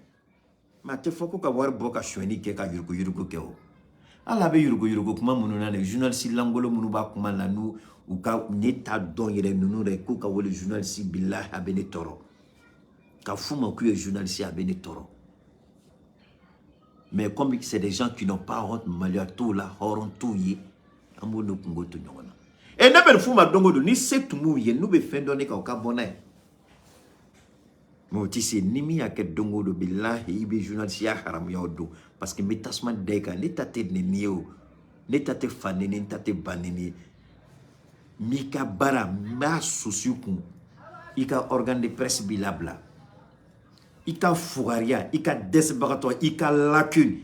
Mais a tɛ fɔ ko ka wari bɔ ka sonyɛni kɛ ka yurugu kɛ o. Hali a bɛ yurugu kuma minnu na dɛ, journaliste langolo minnu b'a kuma la n'u ka ne t'a dɔn yɛrɛ ninnu dɛ k'u ka wele journaliste bilahi a bɛ ne tɔɔrɔ. Ka fou ma k'u ye journaliste a bɛ ne tɔɔrɔ. Mais comme c'est des gens qui n'ont pas honte, malgré tout là, hɔrɔn t'u ye, an b'o n'u kungo to ɲɔgɔn na. Et ne bɛ fou ma don o don ni se tun b'u ye n'u bɛ fɛn dɔn ne kan o ka bɔ n'a ye. Mais o tɛ se ni min y'a kɛ don o don bilahi i bɛ journaliste ya haramuya o don parce que n bɛ tasuma da i kan ne ta tɛ nɛni ye o, ne ta tɛ fa nɛni, ne ta tɛ ba nɛni ye. M'i ka baara n b'a susu kun, i ka organe de presse b'i labila. I ka fugariya, i ka dɛsɛbagatɔ, i ka lacune,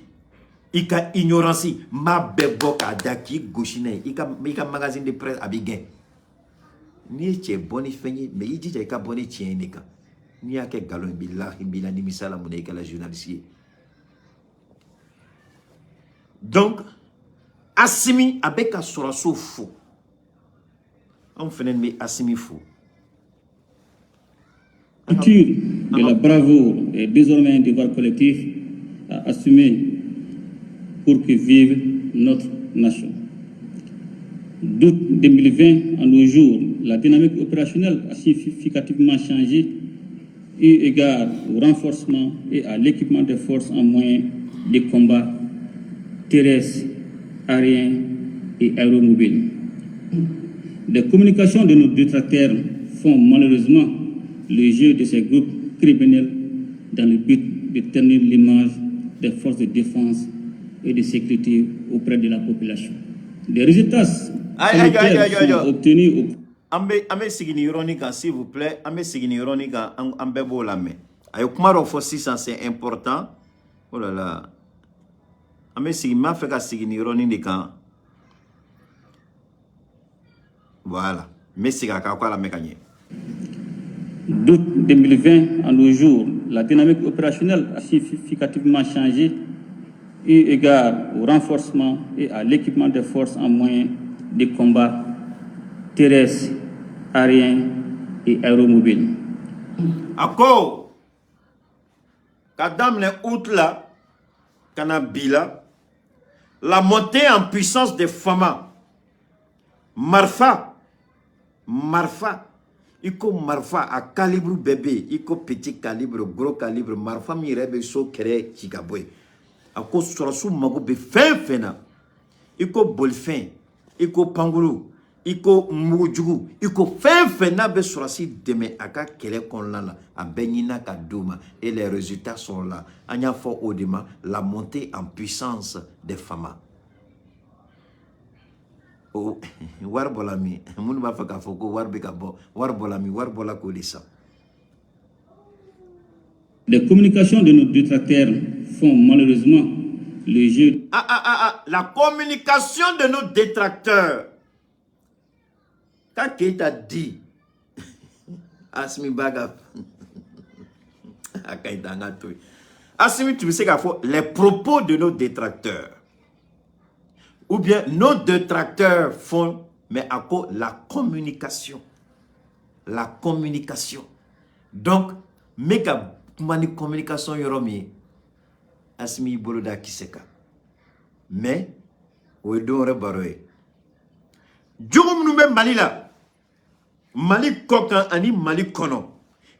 i ka ignorance, m'a bɛɛ bɔ k'a da k'i gosi n'a ye. I ka magazine de presse a b'i gɛn. N'i ye cɛ bɔ ni fɛn ye, mais i jija i ka bɔ ni tiɲɛ de kan. N'i y'a kɛ nkalon ye bilahi n b'i la nimisa la mun na i kɛla journaliste ye. Donc Asimi a bɛ ka sɔrɔsiw fo. Anw fɛnɛ bɛ Asimi fo. La culture de la bravoure est désormais un devoir collectif à assumer pour que vive notre nation. D'août 2020 à nos jours, la dynamique opérationnelle a significativement changé eu égard au renforcement et à l'équipement des forces en moyens de combat terrestres, aériens et aéromobiles. Les communications de nos détracteurs font malheureusement le jeu de ces groupes criminels dans le but de tenir l'image des forces de défense et de sécurité auprès de la population. Les résultats sanitaires sont obtenus au... Ambe sigini ironika, s'il vous plaît. Ambe sigini ironika, ambe bo la me. Ayo kumaro fo 600, c'est important. Oh là là. Ame sigi ma fait ka sigi ni roni de kan. Voilà. Mais c'est ka quoi la mécanique. D'août 2020 à nos jours, la dynamique opérationnelle a significativement changé eu égard au renforcement et à l'équipement des forces en moyens de combat terrestres, aériens et aéromobiles. Ako kadam le août là, kanabila, la montée en puissance des FAMA, Marfa, iko Marfa à calibre bébé, iko petit calibre, gros calibre, Marfa mi rebe so kere chikaboy. Ako surasu mago be fena, iko bolfin, iko panguru, iko mujugu, iko fena be surasi deme aka kele konlala, a benina ka douma, et les résultats sont là. Anya fo odima, la montée en puissance des FAMA. Oh, warbolami, moun ba faka foko warbika bo, warbolami, warbola kolisa. Les communications de nos détracteurs font malheureusement le jeu. La communication de nos détracteurs. Quand qui t'a dit, Asmi Baga, Asmi, tu sais qu'il faut les propos de nos détracteurs. Ou bien nos détracteurs font, mais à quoi la communication. La communication. Donc, méga mani communication yoromi, Asmi Boloda Kiseka. Mais, où est donc Rebaroé? Djoum nous même Mali là. Mali Kokan ani Mali Kono.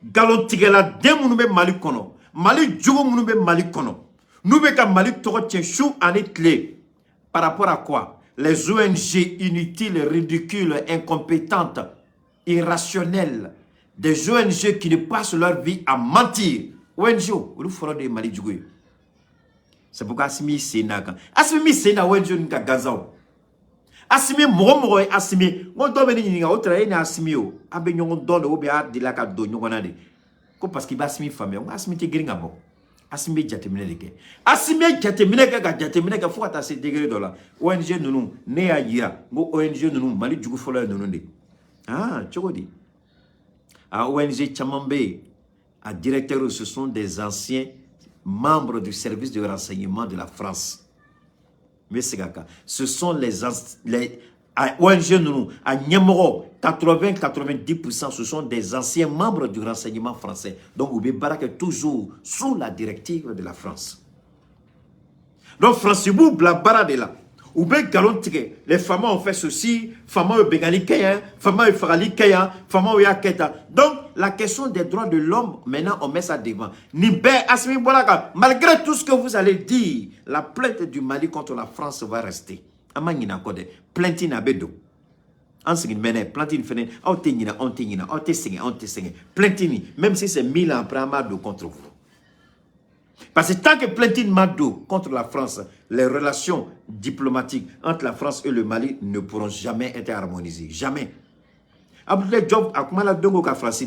Galon Tigela dem nous même Mali Kono. Mali Djoum nous même Mali Kono. Nous même Mali Toroche chou ani clé. Par rapport à quoi? Les ONG inutiles, ridicules, incompétentes, irrationnelles. Des ONG qui ne passent leur vie à mentir. ONG, vous ferez des Mali Djougoué. C'est pourquoi Asimi Sénaga. Asimi Sénaga, ONG Nika Gazao. Asimi Moro, Asimi, on doit venir au train à Asimio. Abenyon donne au béat de la cado, Nyogonade. Parce qu'il va Asimi famille, Asimi Tigringabo. Asimi Jatemineke. Asimi Jatemineke, Jatemineke, faut à ces degrés de là. ONG Nounou, Nea Yira, ONG Nounou, Mali Djougou Fola Nounou. Ah, Tchokodi. À ONG Chamambe, à directeur, ce sont des anciens membres du service de renseignement de la France. Mais c'est Gaka. Ce sont les ONG Nounou, à Niamoro, 80-90%, ce sont des anciens membres du renseignement français. Donc, Oubé Barak est toujours sous la directive de la France. Donc, Francibou, Blabara de là. Oubé Galon Tige, les femmes ont fait ceci, femmes ont bégali Kaya, femmes ont farali Kaya, femmes ont yaketa. Donc, la question des droits de l'homme, maintenant, on met ça devant. Nibé, Asmi Bolaka, malgré tout ce que vous allez dire, la plainte du Mali contre la France va rester. Amangina Kode, plainte Nabedo. Ensuite, plantine fene, on te signe, plantini, même si c'est 1000 ans après Amado contre vous. Parce que tant que plantine Mado contre la France, les relations diplomatiques entre la France et le Mali ne pourront jamais être harmonisées. Jamais. Abdoulaye Diop, Akumala Dongo ka France,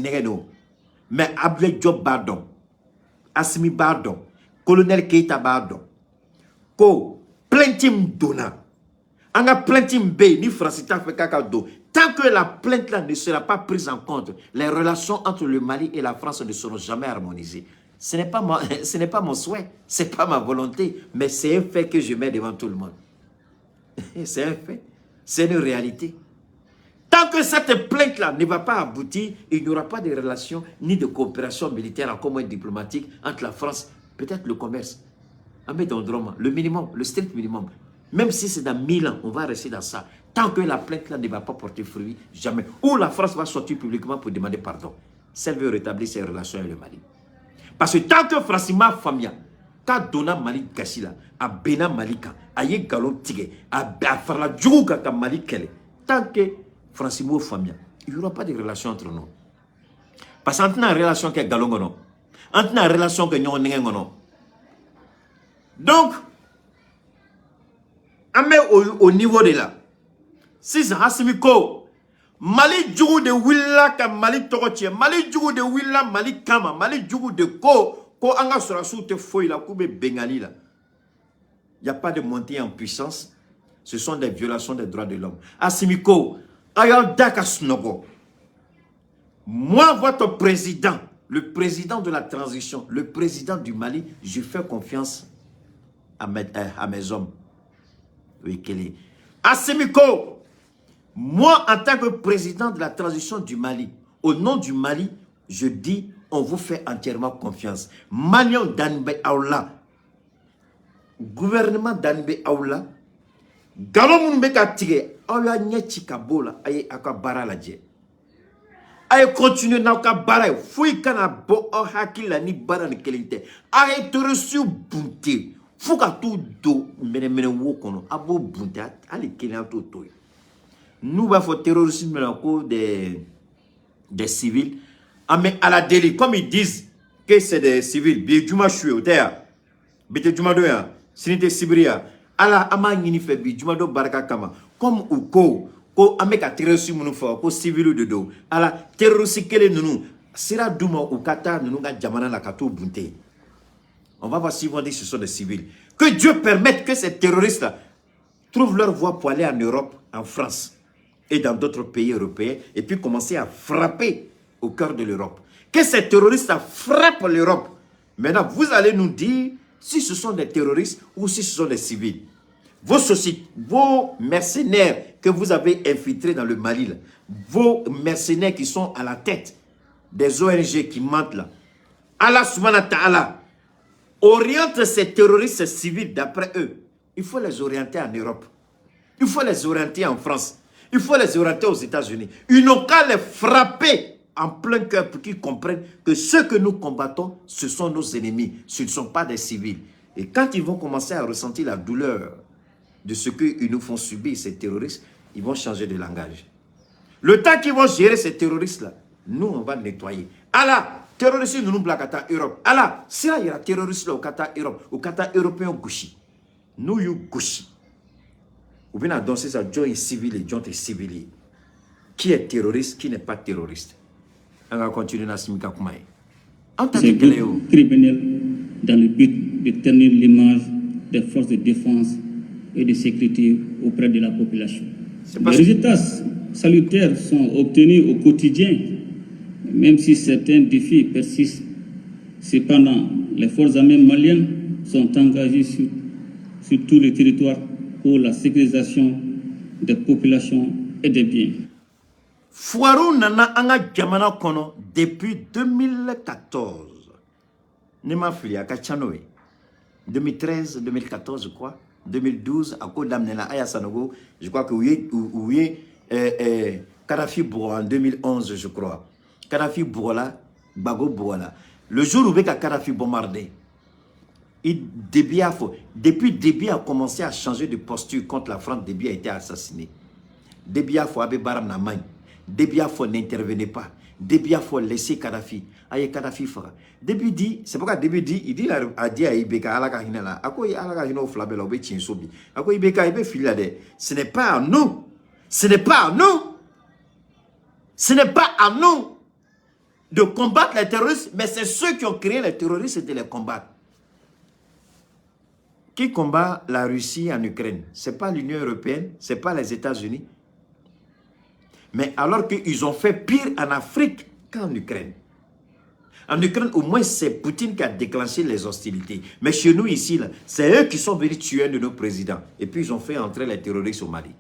mais Abdoulaye Diop Bardon, Assimi Bardon, Colonel Keita Bardon, Ko, Plantim Dona. Anga Plantim B, ni Francita Fekakado. Tant que la plainte là ne sera pas prise en compte, les relations entre le Mali et la France ne seront jamais harmonisées. Ce n'est pas mon souhait, ce n'est pas ma volonté, mais c'est un fait que je mets devant tout le monde. C'est un fait, c'est une réalité. Tant que cette plainte-là ne va pas aboutir, il n'y aura pas de relations ni de coopération militaire, encore moins diplomatique entre la France, peut-être le commerce. Le minimum, le strict minimum. Même si c'est dans 1000 ans, on va rester dans ça. Tant que la plainte-là ne va pas porter fruit, jamais. Ou la France va sortir publiquement pour demander pardon. Si elle veut rétablir ses relations avec le Mali. Parce que tant que Francima Famia, quand Dona Mali Gassila, à Bena Malika, à Yegalon Tige, à Farla Djouga Mali Kele, tant que Francimo Famia, il n'y aura pas de relation entre nous. Parce qu'entre une relation que Galongono, entre une relation que Nyon Nengono. Donc, au niveau de là, si c'est Hasimiko, Mali Djougou de Willa, Mali Torotier, Mali Djougou de Willa, Mali Kama, Mali Djougou de Ko anga sura soute foy la koube bengali la. Il n'y a pas de montée en puissance. Ce sont des violations des droits de l'homme. Assimiko, Ayal Dakasnogo. Moi, votre président, le président de la transition, le président du Mali, je fais confiance à mes hommes. Oui, Assimiko, moi, en tant que président de la transition du Mali, au nom du Mali, je dis, on vous fait entièrement confiance. Manion Danbe Aoula, gouvernement Danbe Aoula, Galon Mbeka Tige, Aoula Nyeti Kabola, Aye Akabara Ladje. Aye continue na Akabara, Fouy Kana Bo Hakila ni Bara ni Kelinte, Aye Toresu Bunte, Fouka tout do, Mene Wokono, Abo Bunte, Aye Kelianto Toy. Nous, va faire terrorisme dans le cours des civils. Mais à la délit, comme ils disent que c'est des civils, Bijuma Choué, ou Théa, Bite Jumadoya, Sinite Sibria, ala Ama Ninife, Bijumado Baraka Kama, comme ou ko Ameka terrorisme nous fait, ko civil de dos, ala terrorisme kele nous, Sira Douma ou Kata, nous ga Jamana la Kato Bunte. On va voir si vont dire que ce sont des civils. Que Dieu permette que ces terroristes-là trouvent leur voie pour aller en Europe, en France et dans d'autres pays européens, et puis commencer à frapper au cœur de l'Europe. Que ces terroristes frappent l'Europe. Maintenant, vous allez nous dire si ce sont des terroristes ou si ce sont des civils. Vos mercenaires que vous avez infiltrés dans le Mali, là, vos mercenaires qui sont à la tête des ONG qui mentent là, Allah subhanahu wa ta'ala oriente ces terroristes civils d'après eux. Il faut les orienter en Europe. Il faut les orienter en France. Il faut les orienter aux États-Unis. Ils n'ont qu'à les frapper en plein cœur pour qu'ils comprennent que ceux que nous combattons, ce sont nos ennemis. Ce ne sont pas des civils. Et quand ils vont commencer à ressentir la douleur de ce qu'ils nous font subir, ces terroristes, ils vont changer de langage. Le temps qu'ils vont gérer ces terroristes-là, nous, on va nettoyer. Allah, terroristes, nous nous blaguons Europe. Allah, si il y a terroristes là au Qatar Europe, au Qatar européen, Gouchi. Nous, you Gouchi. Ou bien à danser ça, John est civil et John est civil. Qui est terroriste, qui n'est pas terroriste? On va continuer à Simika Koumaï. C'est criminel dans le but de tenir l'image des forces de défense et de sécurité auprès de la population. Les résultats salutaires sont obtenus au quotidien, même si certains défis persistent. Cependant, les forces armées maliennes sont engagées sur tout le territoire pour la sécurisation des populations et des biens. Foirou nana anga jamana kono depuis 2014. Nema filia kachanoe. 2013, 2014 je crois. 2012 à cause d'Amnela Aya Sanogo, je crois que oui Kadhafi Bourg en 2011 je crois. Kadhafi Bourla, Bago Bourla. Le jour où Kadhafi bombardé, depuis Déby a commencé à changer de posture contre la France. Déby a été assassiné. Déby a fait Abé Baram Namagne. Déby a fait n'intervenez pas. Déby a fait laisser Kadhafi. Aïe Kadhafi fera. Déby dit, c'est pourquoi Déby dit, il dit à dit à Ibeka Alaka Hinala. À quoi Alaka Hino Flabella Obe Chinsobi. À quoi Ibeka Ibe Filade. Ce n'est pas à nous. Ce n'est pas à nous. Ce n'est pas à nous de combattre les terroristes, mais c'est ceux qui ont créé les terroristes de les combattre. Qui combat la Russie en Ukraine? Ce n'est pas l'Union européenne, ce n'est pas les États-Unis. Mais alors qu'ils ont fait pire en Afrique qu'en Ukraine. En Ukraine, au moins, c'est Poutine qui a déclenché les hostilités. Mais chez nous, ici, c'est eux qui sont venus tuer un de nos présidents. Et puis, ils ont fait entrer les terroristes au Mali,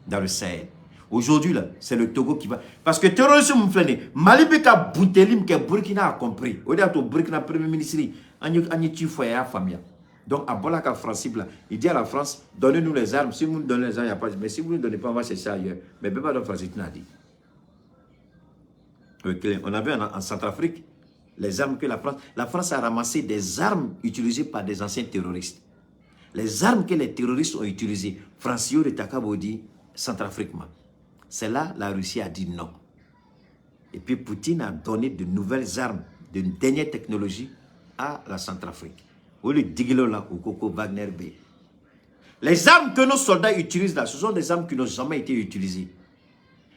dans le Sahel. Aujourd'hui, c'est le Togo qui va... Parce que terrorisme, Mali, Beka Boutelim, que Burkina a compris. Au-delà de Burkina, Premier ministre, donc, à Bolaka, France, il dit à la France, donnez-nous les armes. Si vous nous donnez les armes, il n'y a pas... Mais si vous ne nous donnez pas, on va chercher ailleurs. Mais pas dans France, il n'a dit. Okay. On avait en Centrafrique les armes que la France a ramassé des armes utilisées par des anciens terroristes. Les armes que les terroristes ont utilisées, Francio de Takabodi, Centrafrique. C'est là la Russie a dit non. Et puis Poutine a donné de nouvelles armes, de dernière technologie à la Centrafrique. Les armes que nos soldats utilisent là, ce sont des armes qui n'ont jamais été utilisées.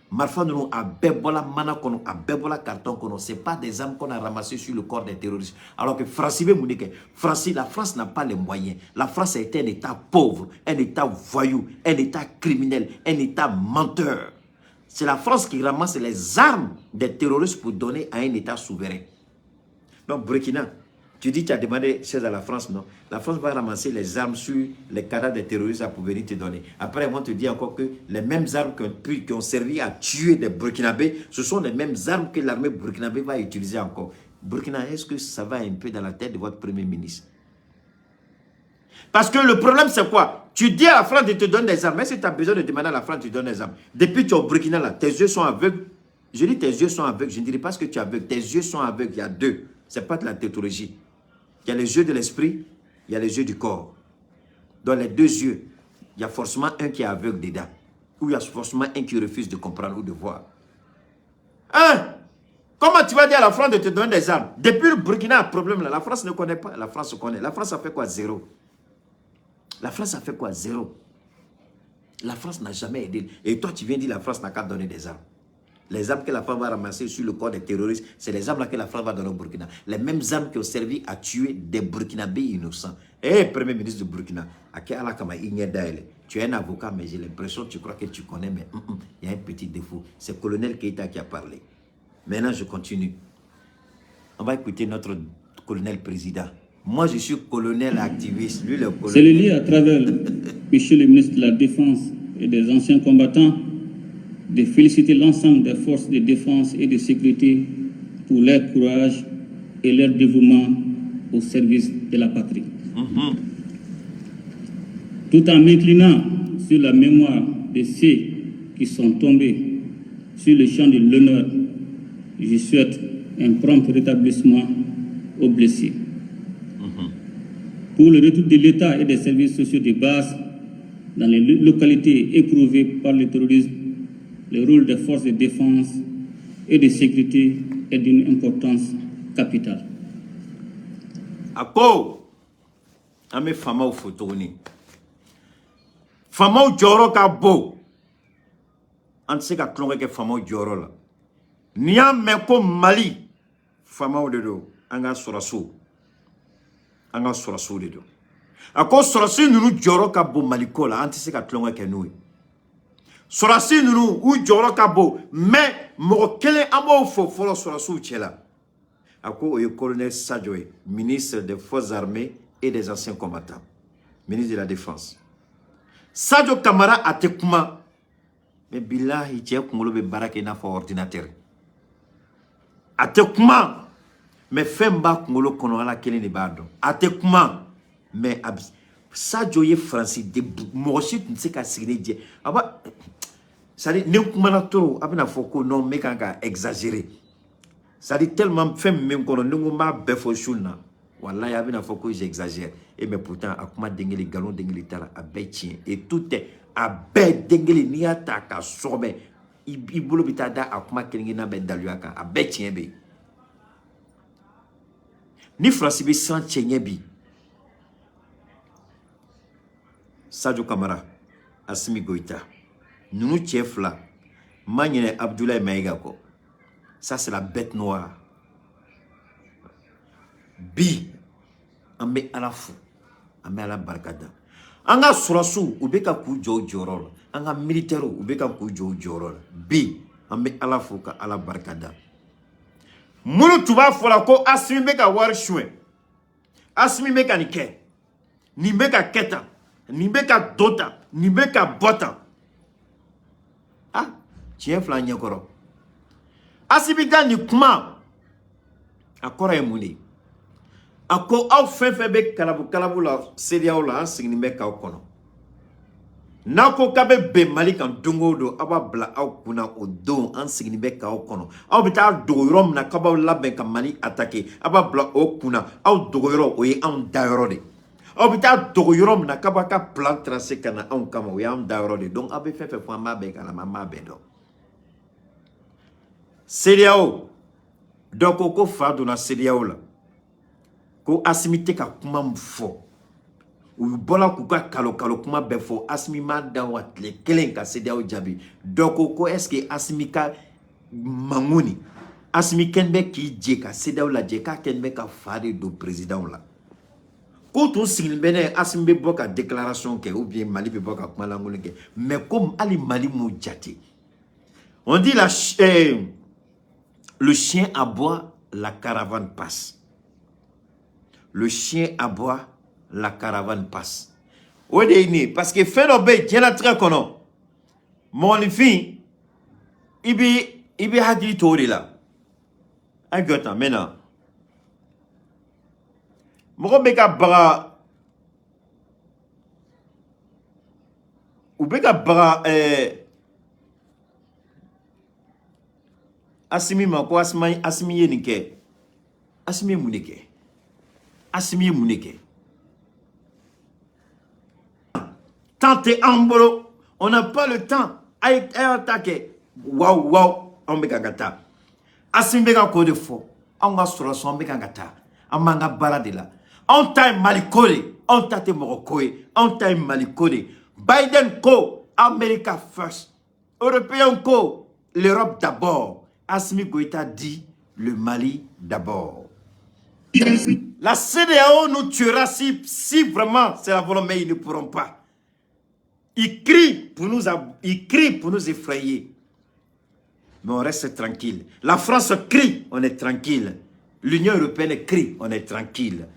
Marfa nous a bébola mana kono, a bébola carton kono. C'est pas des armes qu'on a ramassées sur le corps des terroristes. Alors que la France n'a pas les moyens. La France est un État pauvre, un État voyou, un État criminel, un État menteur. C'est la France qui ramasse les armes des terroristes pour donner à un État souverain. Donc Burkina, tu dis que tu as demandé chose à la France, non? La France va ramasser les armes sur les cadavres des terroristes pour venir te donner. Après, ils vont te dire encore que les mêmes armes qui ont servi à tuer des Burkinabés, ce sont les mêmes armes que l'armée burkinabé va utiliser encore. Burkina, est-ce que ça va un peu dans la tête de votre Premier ministre? Parce que le problème, c'est quoi? Tu dis à la France de te donner des armes. Mais si tu as besoin de demander à la France de te donner des armes, depuis que tu es au Burkina, là, tes yeux sont aveugles. Je dis tes yeux sont aveugles. Je ne dirais pas ce que tu es aveugle. Tes yeux sont aveugles. Il y a deux. Ce n'est pas de la tétologie. Il y a les yeux de l'esprit, il y a les yeux du corps. Dans les deux yeux, il y a forcément un qui est aveugle dedans. Ou il y a forcément un qui refuse de comprendre ou de voir. Hein? Comment tu vas dire à la France de te donner des armes? Depuis le Burkina, le problème là, la France ne connaît pas. La France connaît. La France a fait quoi? Zéro. La France a fait quoi? Zéro. La France n'a jamais aidé. Et toi, tu viens dire la France n'a qu'à donner des armes. Les armes que la France va ramasser sur le corps des terroristes, c'est les armes que la France va donner au Burkina. Les mêmes armes qui ont servi à tuer des Burkinabés innocents. Eh, Premier ministre du Burkina, tu es un avocat, mais j'ai l'impression que tu crois que tu connais, mais il y a un petit défaut. C'est colonel Keïta qui a parlé. Maintenant, je continue. On va écouter notre colonel président. Moi, je suis colonel activiste. Lui, le colonel. C'est le lieu à travers, monsieur le ministre de la Défense et des anciens combattants, de féliciter l'ensemble des forces de défense et de sécurité pour leur courage et leur dévouement au service de la patrie. Tout en m'inclinant sur la mémoire de ceux qui sont tombés sur le champ de l'honneur, je souhaite un prompt rétablissement aux blessés. Pour le retour de l'État et des services sociaux de base dans les localités éprouvées par le terrorisme, le rôle des forces de défense et de sécurité est d'une importance capitale. Ako, ame fama ou photoni. Fama ou joro ka bo. Anse ka klonge ke fama ou joro la. Niam meko Mali. Fama ou dedo. Anga sorasu. Anga sorasu dedo. Ako sorasu nunu joro ka bo Maliko la. Anse ka klonge ke noue. Sorasi nunu ou joro kabo mais mo kele amo fo folo sorasu chela. Ako oyo colonel Sadjoe, ministre des Forces armées et des anciens combattants, ministre de la Défense. Sadio Kamara atekuma mais billahi tie kungolo be barake na fo ordinateur. Atekuma mais femba kungolo kono ala kele ni bado. Atekuma mais Sadio ye Francis de moshi tse ka signé die. Aba ça dit ne kumana to abina foko non me kanga exagérer. Ça dit tellement femme même kono ngumba befo shulna. Wallahi abina foko j'exagère. Et mais pourtant akuma dengeli galon dengeli tala abetien et tout est abet dengeli niata ka sobe ibolo bitada akuma kelingi na be daluaka abetien be. Ni Francis be sans tchenye bi. Sadio Kamara, Assimi Goïta, nous chef là, Magne Abdoulaye Maïgako. Ça c'est la bête noire. Bi, ambe à la fou, ambe à la barkada. Anga surasu, ubeka kujo jorol. Anga militaire, ubeka kujo jorol. Bi, ambe à la fou, à la barkada. Moulou tuba fola ko Assimi meka war chouin. Assimi meka nike. Ni meka keta. Nimbeka dota, nimbeka bota. Ah, tiens flanya koro. Asibida ni kuma. Akora emuni. Ako au fefebe kalabu la seria la signimeka okono. Nako kabe be malikan dungo do aba bla au kuna odo an signimeka okono. Au bita doyrom na kaba laben ka mali attaquer. Aba bla okuna au doyro oye an dayorode. Obita dogoyorom na kabaka plan tracé kana on kama we am daorode donc abe fait pour mabe kana mabe do CEDEAO donc ko fa do na CEDEAO la ko asimite ka kuma mfo u bola ku ka kalo kuma befo Assimi ma dan watle kelen ka CEDEAO jabi doko est-ce que Assimi ka mangoni Assimi kenbe ki je ka CEDEAO la je ka kenbe ka fari do président la ko to sigin bene Assimi be boka déclaration ke ou bien Mali be boka kuma la ngone ke mais comme Ali Mali mo jati on dit le chien aboie, la caravane passe. Le chien aboie, la caravane passe. Parce que fait l'obé, j'ai la très connu. Mon fille, il be hagi tori là. Agota maintenant. Mon beka bara ou beka bara Assimi ma ko Assimi ye ninke Assimi munike Assimi munike tante ambolo on n'a pas le temps à attaquer wow on be gata Assimi be ga ko de fo on ga sura so on be gata amanga barade la on time malikole on tate morokoe on time malikole Biden ko America first Européen ko l'Europe d'abord. Assimi Goïta dit le Mali d'abord. La CEDEAO nous tuera si vraiment c'est la volonté, mais ils ne pourront pas. Ils crient pour nous effrayer. Mais on reste tranquille. La France crie, on est tranquille. L'Union européenne crie, on est tranquille.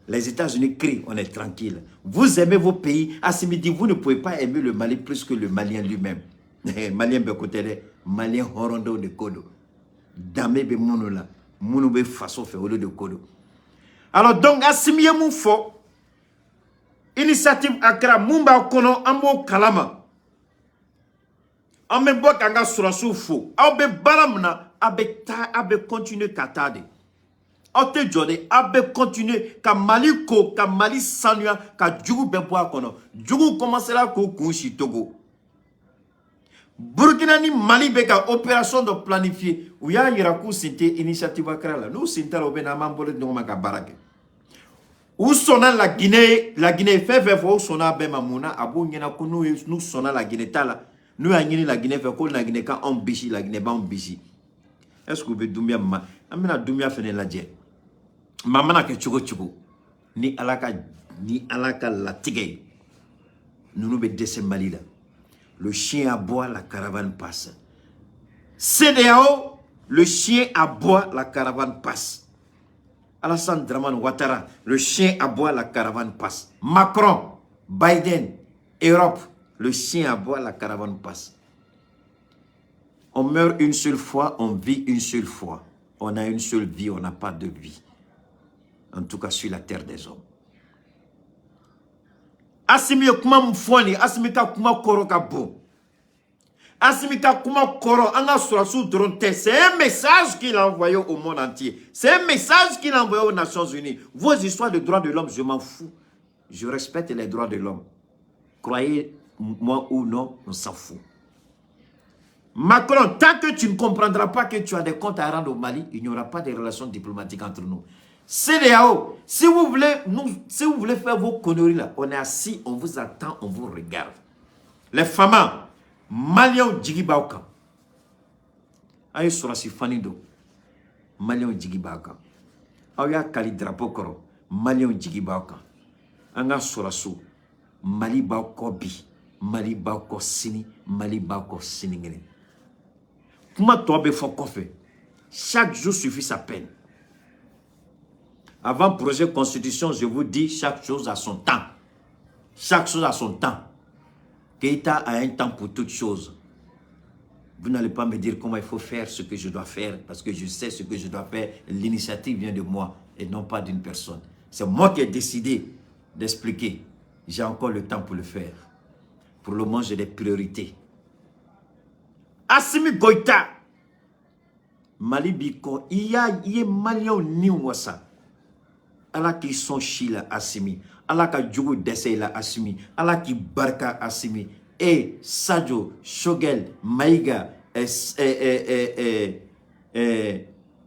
Les États-Unis crient, on est tranquille. Vous aimez vos pays. Assimi dit, vous ne pouvez pas aimer le Mali plus que le Malien lui-même. Malien Bekotele, Malien Horondo de Kodo. Dame be mounou la. Mounou be façon fait au lieu de Kodo. Alors donc, Assimi Moufo, initiative Accra, Mumba Kono, Ambo Kalama. Ame bo kanga surasu fo. Abe balamna, abe continue katade. Ote jode, abe continue ka Mali ko, ka Mali sanua, ka djugu bebo kono. Djugu commencera ko kunshi Togo. Burkina ni Mali beka opération de planifier. Ou ya yiraku sinte initiative Accra la. Nous sinte la obena mambole ndongoma ka barake. Ou sona la Guinée fait ou sona bema muna abu ngena ko nous sona la Guinée tala. Nous a la Guinée fait ko la Guinée ka on bichi la Guinée ba on bichi. Est-ce que vous be dumia ma amena dumia fene la je. Mama na ke chugo ni alaka la tigay. Nous be desse Mali la. Le chien aboie, la caravane passe. CEDEAO, le chien aboie, la caravane passe. Alassane Dramane Ouattara, le chien aboie, la caravane passe. Macron, Biden, Europe, le chien aboie, la caravane passe. On meurt une seule fois, on vit une seule fois. On a une seule vie, on n'a pas de vie. En tout cas, sur la terre des hommes. Assimi kuma mfoni, Assimi ka kuma koro ka bon. Assimi ka kuma koro, anga surasu dronte. C'est un message qu'il a envoyé au monde entier. C'est un message qu'il a envoyé aux Nations Unies. Vos histoires de droits de l'homme, je m'en fous. Je respecte les droits de l'homme. Croyez-moi ou non, on s'en fout. Macron, tant que tu ne comprendras pas que tu as des comptes à rendre au Mali, il n'y aura pas de relations diplomatiques entre nous. CEDEAO, si vous voulez faire vos conneries là, on est assis, on vous attend, on vous regarde. Les femmes, Maliens Djigibauka. Aïe Sorasi Fanido, Maliens Djigibauka. Aïe Kali Drapokoro, Maliens Djigibauka. Anga Sorasu, Mali Bauko Bi, Mali Bauko Sini, Mali Bauko Siningene. Comment toi be fort fait? Chaque jour suffit sa peine. Avant projet constitution, je vous dis, chaque chose a son temps. Chaque chose a son temps. Keïta a un temps pour toutes choses. Vous n'allez pas me dire comment il faut faire ce que je dois faire, parce que je sais ce que je dois faire. L'initiative vient de moi et non pas d'une personne. C'est moi qui ai décidé d'expliquer. J'ai encore le temps pour le faire. Pour le moment, j'ai des priorités. Assimi Goïta, Mali Biko, il y a Malien ni wasa. Allah qui sont chila Assimi, Allah qui djougou dessay la Assimi, Allah qui barka Assimi, et Sadio, Shogel, Maïga,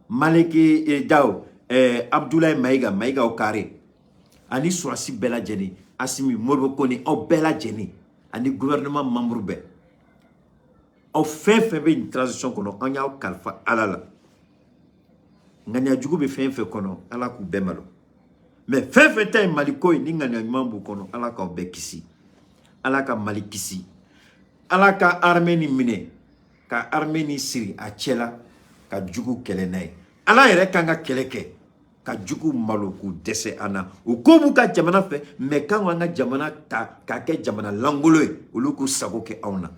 Maleki Dao, Abdoulaye Maïga au carré. ani surasi bɛɛ lajɛlen Assimi Modibo Kone aw bɛɛ lajɛlen ani gouvernement membre bɛɛ aw fɛn fɛn bɛ transition kɔnɔ an y'aw kalifa Ala la ŋaniya jugu bɛ fɛn fɛn kɔnɔ Ala k'u bɛɛ malo mais fɛn fɛn ta ye Mali ko ye ni ŋaniya ɲuman b'u kɔnɔ Ala k'aw bɛɛ kisi Ala ka Mali kisi Ala ka armée ni minɛ ka armée ni siri a cɛla ka jugu kɛlɛ n'a ye Ala yɛrɛ kan ka kɛlɛ kɛ ka jugu malo k'u dɛsɛ an na u ko b'u ka jamana fɛ mais kan an ka jamana ta k'a kɛ jamana langolo ye olu k'u sago kɛ anw na